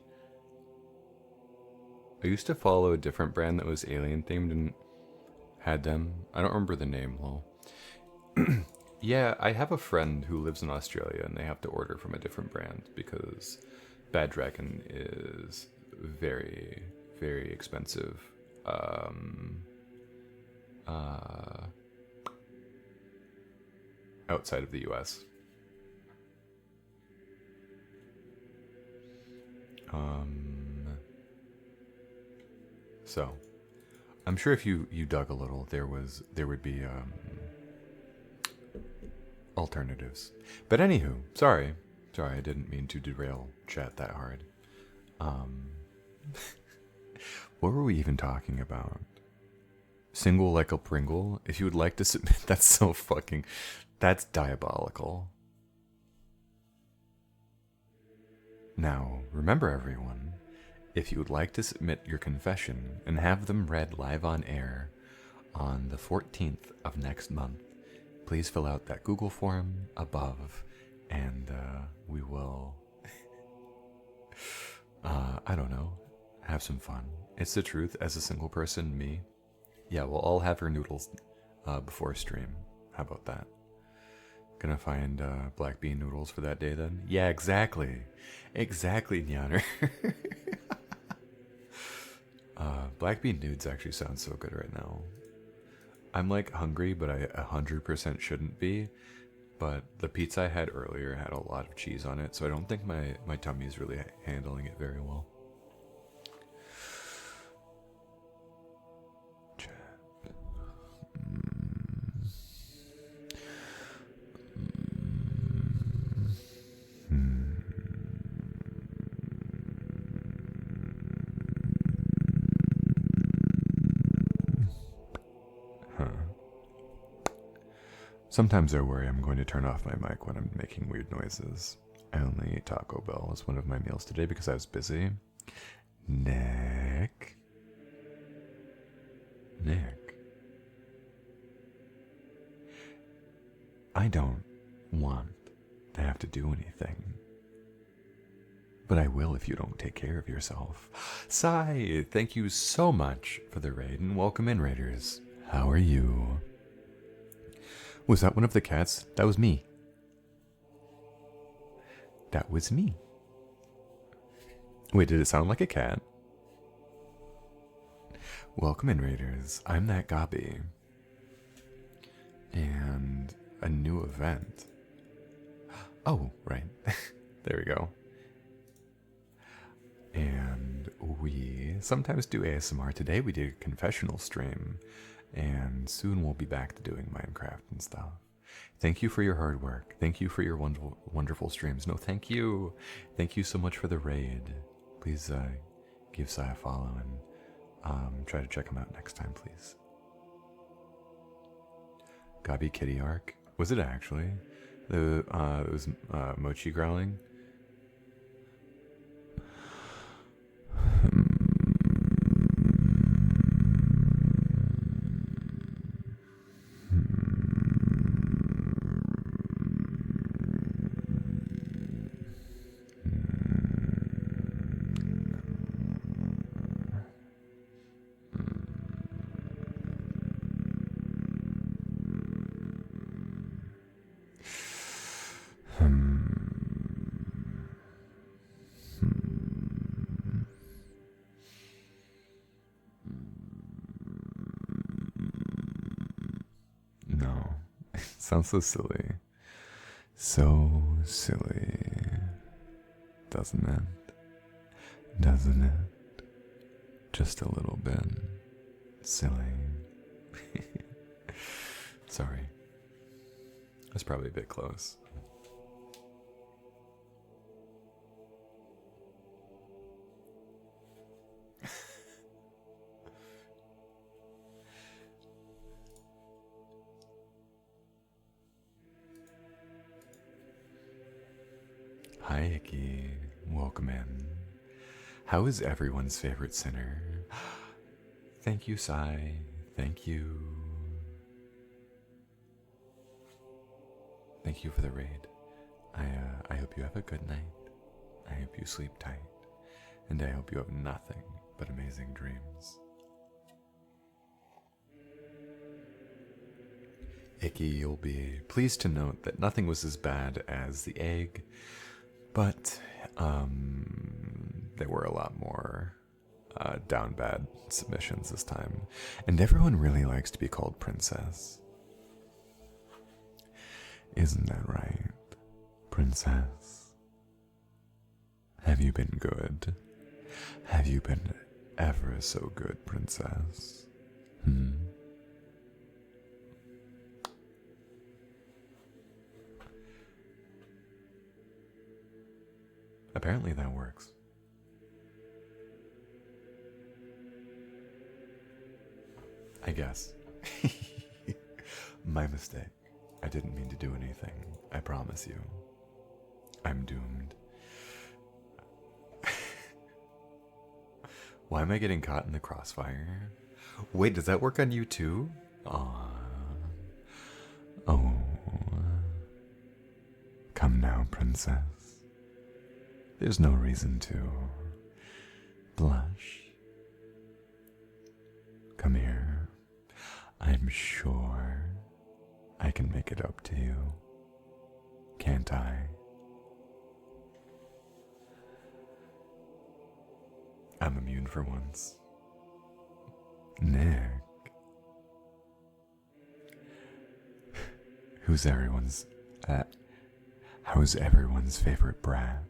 I used to follow a different brand that was alien themed and had them. I don't remember the name, lol. Yeah, I have a friend who lives in Australia and they have to order from a different brand because Bad Dragon is very, very expensive. Outside of the US. So, I'm sure if you dug a little, there would be alternatives. But anywho, sorry, I didn't mean to derail chat that hard. What were we even talking about? Single like a Pringle? If you would like to submit, that's so fucking, that's diabolical. Now, remember everyone, if you would like to submit your confession and have them read live on air on the 14th of next month, please fill out that Google form above and we will, I don't know, have some fun. It's the truth as a single person, me. Yeah, we'll all have her noodles before stream. How about that? Gonna find black bean noodles for that day then? Yeah, exactly. Exactly, Nyaner. Black bean nudes actually sound so good right now. I'm like hungry, but I 100% shouldn't be. But the pizza I had earlier had a lot of cheese on it, so I don't think my tummy is really handling it very well. Sometimes I worry I'm going to turn off my mic when I'm making weird noises. I only ate Taco Bell as one of my meals today because I was busy. Nick? I don't want to have to do anything. But I will if you don't take care of yourself. Sai, thank you so much for the raid and welcome in, Raiders. How are you? Was that one of the cats? That was me. That was me. Wait, did it sound like a cat? Welcome in, Raiders. I'm that Gobby. And a new event. Oh, right. There we go. And we sometimes do ASMR. Today we did a confessional stream. And soon we'll be back to doing Minecraft and stuff. Thank you for your hard work. Thank you for your wonderful streams. No, thank you. Thank you so much for the raid. Please give Sai a follow and try to check him out next time, please. Gobby Kitty Arc. Was it actually? It was Mochi growling. No, it sounds so silly. So silly. Doesn't it? Doesn't it? Just a little bit silly. Sorry. That's probably a bit close. Hi, Icky. Welcome in. How is everyone's favorite sinner? Thank you, Sai. Thank you. Thank you for the raid. I hope you have a good night. I hope you sleep tight. And I hope you have nothing but amazing dreams. Icky, you'll be pleased to note that nothing was as bad as the egg, but there were a lot more down bad submissions this time. And everyone really likes to be called princess. Isn't that right, princess? Have you been good? Have you been ever so good, princess? Apparently that works. I guess. My mistake. I didn't mean to do anything. I promise you. I'm doomed. Why am I getting caught in the crossfire? Wait, does that work on you too? Aww. Oh. Come now, princess. There's no reason to blush. Come here. I'm sure I can make it up to you. Can't I? I'm immune for once. Nick. How's everyone's favorite brat?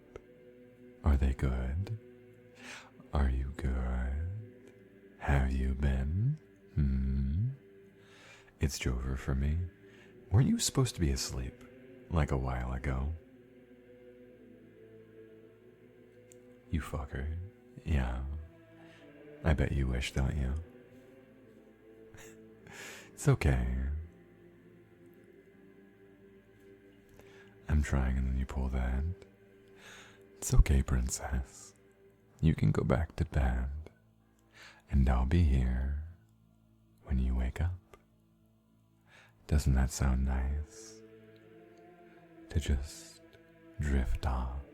Are they good? Are you good? Have you been? It's Jover for me. Weren't you supposed to be asleep like a while ago? You fucker. Yeah. I bet you wish, don't you? It's okay. I'm trying and then you pull that. It's okay, princess. You can go back to bed. And I'll be here when you wake up. Doesn't that sound nice? To just drift off.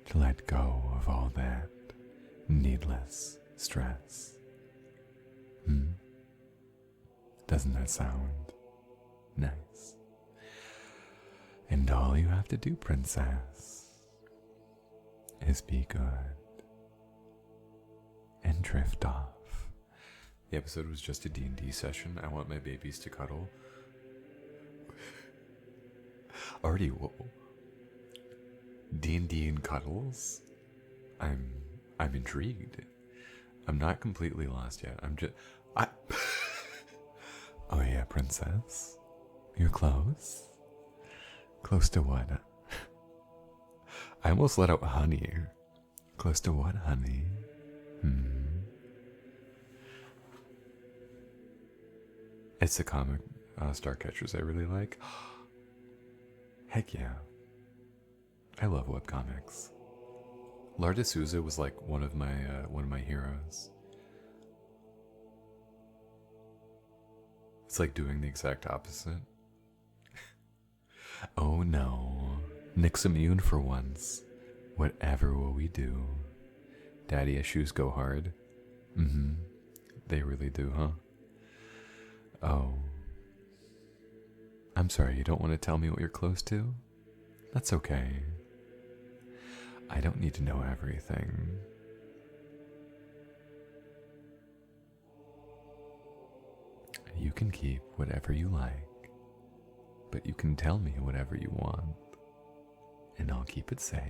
To let go of all that needless stress. Hmm? Doesn't that sound nice? And all you have to do, princess, is be good and drift off. The episode was just a D&D session. I want my babies to cuddle. Already, whoa. D&D and cuddles? I'm intrigued. I'm not completely lost yet. Oh yeah, princess. You're close? Close to what? I almost let out honey. Close to what, honey? It's the comic Starcatchers I really like. Heck yeah. I love webcomics. Larda Souza was like one of my heroes. It's like doing the exact opposite. Oh no. Nick's immune for once. Whatever will we do? Daddy issues go hard. They really do, huh? Oh. I'm sorry, you don't want to tell me what you're close to? That's okay. I don't need to know everything. You can keep whatever you like, but you can tell me whatever you want, and I'll keep it safe.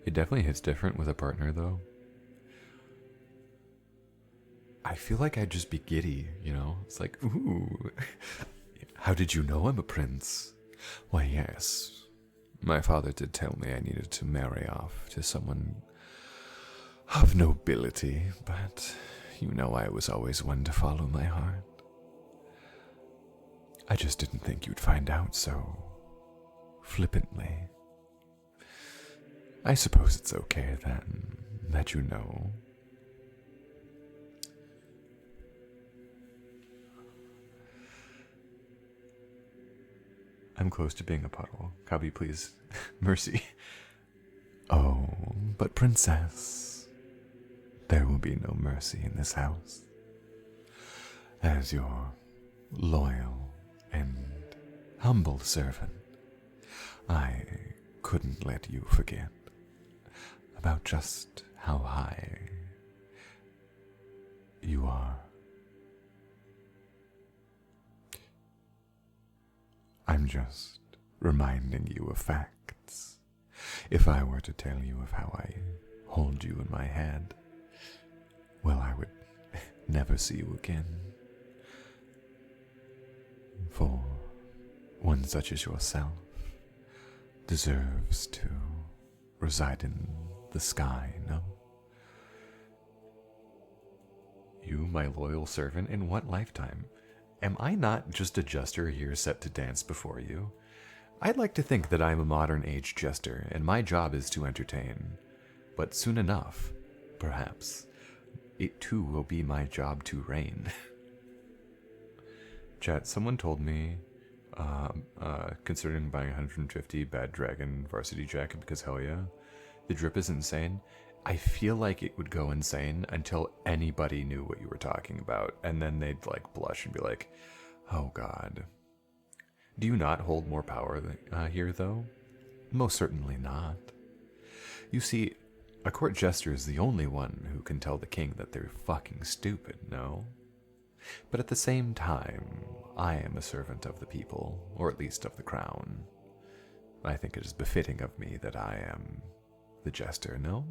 It definitely hits different with a partner, though. I feel like I'd just be giddy, you know? It's like, ooh, how did you know I'm a prince? Why, yes. My father did tell me I needed to marry off to someone of nobility, but you know I was always one to follow my heart. I just didn't think you'd find out so flippantly. I suppose it's okay then, that you know. I'm close to being a puddle. Cubby, please. Mercy. Oh, but princess, there will be no mercy in this house. As your loyal and humble servant, I couldn't let you forget about just how high you are. I'm just reminding you of facts. If I were to tell you of how I hold you in my head, well, I would never see you again. For one such as yourself deserves to reside in the sky, no? You, my loyal servant, in what lifetime? Am I not just a jester here set to dance before you? I'd like to think that I'm a modern age jester, and my job is to entertain. But soon enough, perhaps, it too will be my job to reign. Chat, someone told me, considering buying 150 Bad Dragon varsity jacket because hell yeah, the drip is insane. I feel like it would go insane until anybody knew what you were talking about, and then they'd like blush and be like, oh god. Do you not hold more power here, though? Most certainly not. You see, a court jester is the only one who can tell the king that they're fucking stupid, no? But at the same time, I am a servant of the people, or at least of the crown. I think it is befitting of me that I am the jester, no?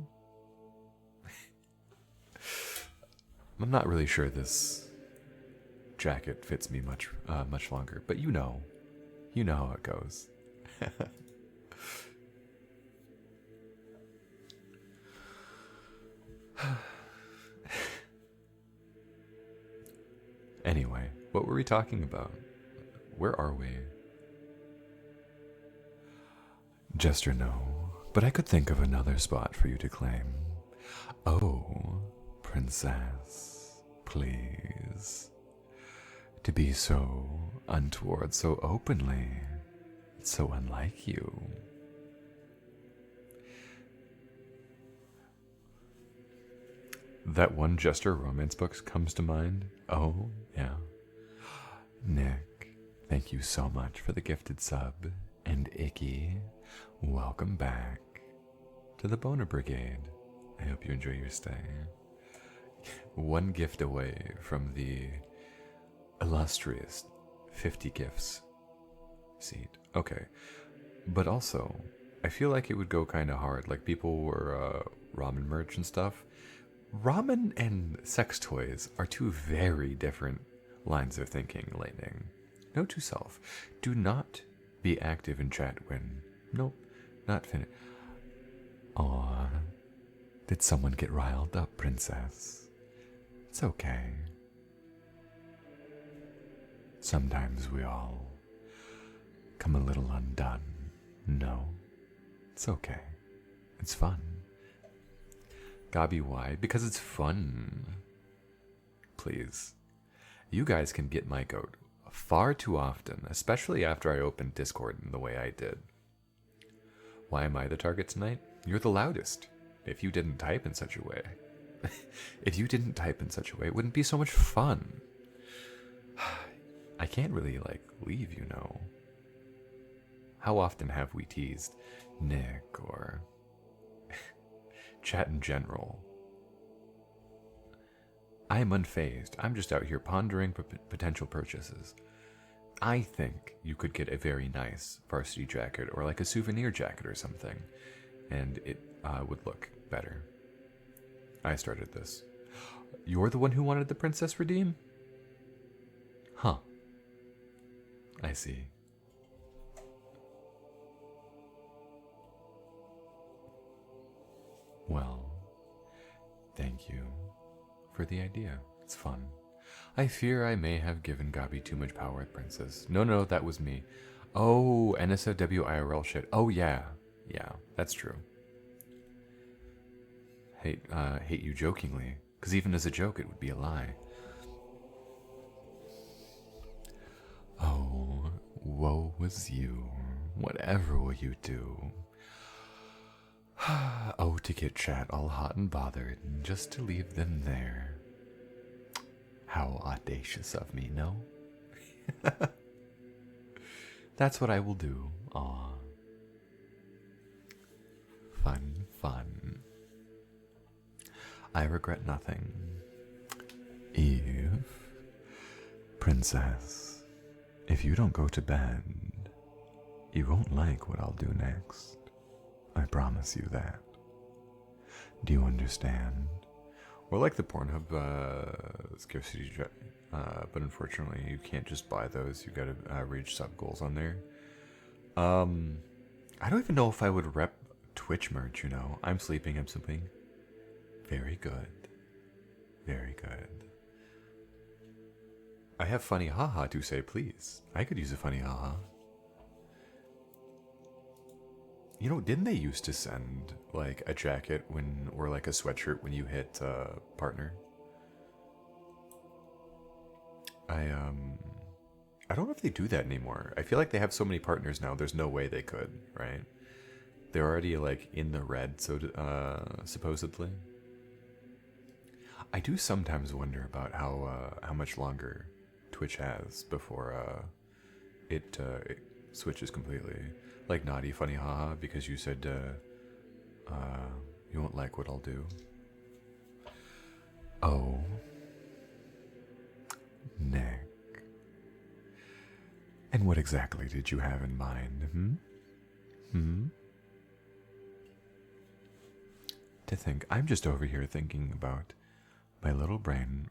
I'm not really sure this jacket fits me much longer, but you know how it goes. Anyway, what were we talking about? Where are we? Jester, no, but I could think of another spot for you to claim. Oh, princess, please. To be so untoward so openly, it's so unlike you. That one Jester romance book comes to mind. Oh, yeah. Nick, thank you so much for the gifted sub. And Icky, welcome back to the Boner Brigade. I hope you enjoy your stay. One gift away from the illustrious 50 gifts seat. Okay. But also, I feel like it would go kind of hard. Like, people were ramen merch and stuff. Ramen and sex toys are two very different lines of thinking, Lightning. Note to self, do not be active in chat when... Nope, not finished. Aw, did someone get riled up, princess? It's okay. Sometimes we all come a little undone. No, it's okay. It's fun. Gabi, why? Because it's fun. Please. You guys can get my goat far too often, especially after I opened Discord in the way I did. Why am I the target tonight? You're the loudest. If you didn't type in such a way. If you didn't type in such a way, it wouldn't be so much fun. I can't really, leave, you know. How often have we teased Nick or chat in general? I am unfazed. I'm just out here pondering potential purchases. I think you could get a very nice varsity jacket or like a souvenir jacket or something, and it would look better. I started this. You're the one who wanted the princess redeem? Huh. I see. Well, thank you for the idea. It's fun. I fear I may have given Gabi too much power at Princess. No, that was me. Oh, NSFW IRL shit. Oh, yeah. Yeah, that's true. Hate you jokingly, because even as a joke, it would be a lie. Oh, woe was you. Whatever will you do? Oh, to get chat all hot and bothered, just to leave them there. How audacious of me, no? That's what I will do. Aw. Fun. I regret nothing. Eve, princess, if you don't go to bed, you won't like what I'll do next. I promise you that. Do you understand? Or like the Pornhub scarcity, but unfortunately you can't just buy those. You gotta reach sub goals on there. I don't even know if I would rep Twitch merch, you know. I'm sleeping. Very good. Very good. I have funny haha to say, please. I could use a funny haha. You know, didn't they used to send like a jacket or like a sweatshirt when you hit partner? I don't know if they do that anymore. I feel like they have so many partners now. There's no way they could, right? They're already like in the red, so supposedly. I do sometimes wonder about how much longer Twitch has before it switches completely. Like naughty funny haha because you said you won't like what I'll do. Oh, Nick. And what exactly did you have in mind? To think, I'm just over here thinking about my little brain.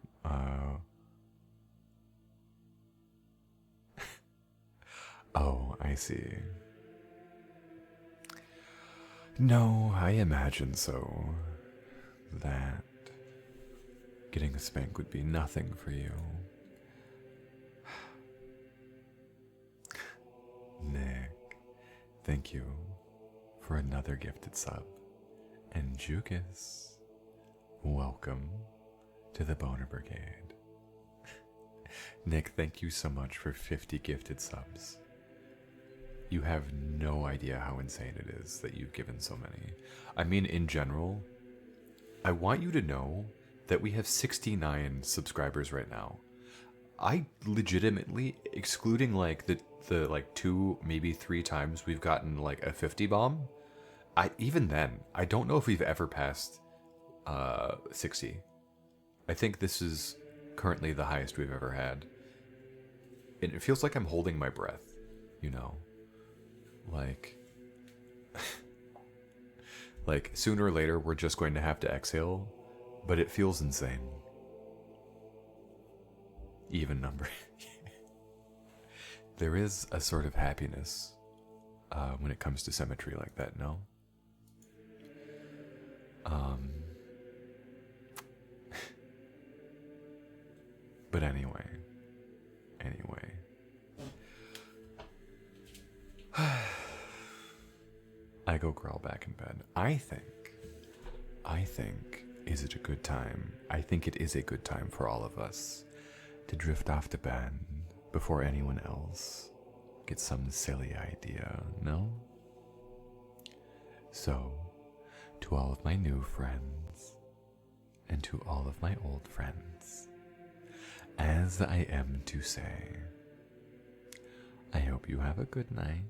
Oh, I see. No, I imagine so. That getting a spank would be nothing for you. Nick, thank you for another gifted sub. And Jukas, welcome to the Boner Brigade. Nick, thank you so much for 50 gifted subs. You have no idea how insane it is that you've given so many. I mean, in general, I want you to know that we have 69 subscribers right now. I legitimately, excluding like the like 2, maybe 3 times we've gotten like a 50 bomb, even then, I don't know if we've ever passed 60. I think this is currently the highest we've ever had. And it feels like I'm holding my breath, you know? Like like sooner or later we're just going to have to exhale, but it feels insane. Even number. There is a sort of happiness when it comes to symmetry like that, no? But anyway. I go crawl back in bed. I think, is it a good time? I think it is a good time for all of us to drift off to bed before anyone else gets some silly idea, no? So, to all of my new friends, and to all of my old friends, as I am to say, I hope you have a good night.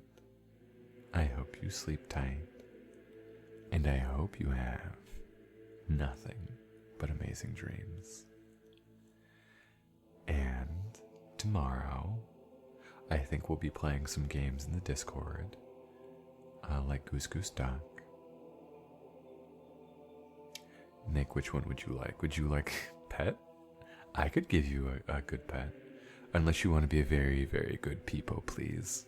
I hope you sleep tight. And I hope you have nothing but amazing dreams. And tomorrow, I think we'll be playing some games in the Discord, like Goose Goose Duck. Nick, which one would you like? Would you like pet? I could give you a good pet. Unless you want to be a very, very good peepo, please.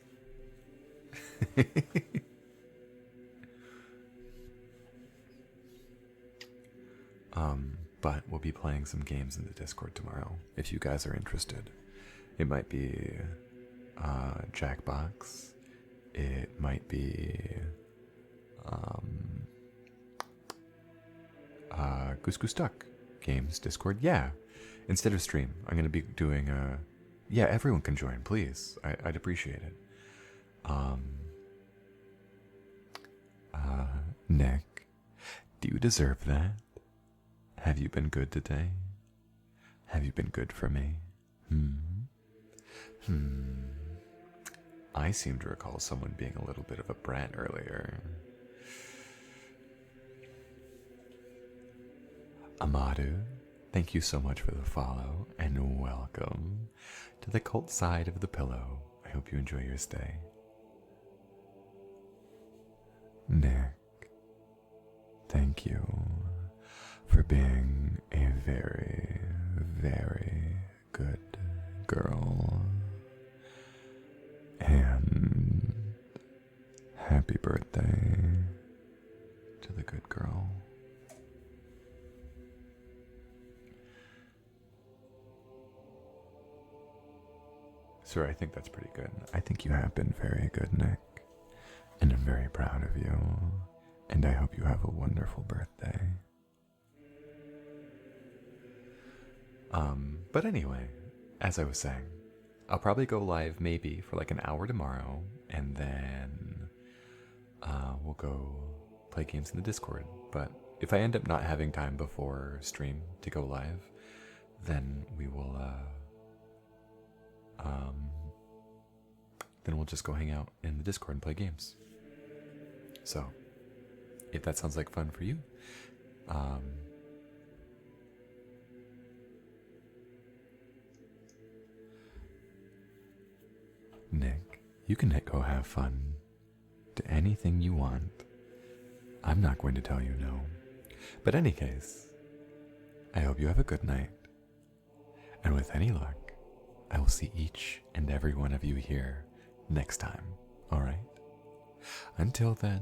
But we'll be playing some games in the Discord tomorrow, if you guys are interested. It might be Jackbox. It might be Goose Goose Duck Games Discord. Yeah, instead of stream, I'm going to be doing yeah, everyone can join, please. I'd appreciate it. Nick, do you deserve that? Have you been good today? Have you been good for me? I seem to recall someone being a little bit of a brat earlier. Amadu, thank you so much for the follow, and welcome to the cult side of the pillow. I hope you enjoy your stay. Nick, thank you for being a very, very good girl. And happy birthday to the good girl. Sir, I think that's pretty good. I think you have been very good, Nick. And I'm very proud of you. And I hope you have a wonderful birthday. But anyway, as I was saying, I'll probably go live maybe for like an hour tomorrow, and then we'll go play games in the Discord. But if I end up not having time before stream to go live, then we will then we'll just go hang out in the Discord and play games. So, if that sounds like fun for you, Nick, you can go have fun to anything you want. I'm not going to tell you no. But any case, I hope you have a good night. And with any luck, I will see each and every one of you here next time, alright? Until then,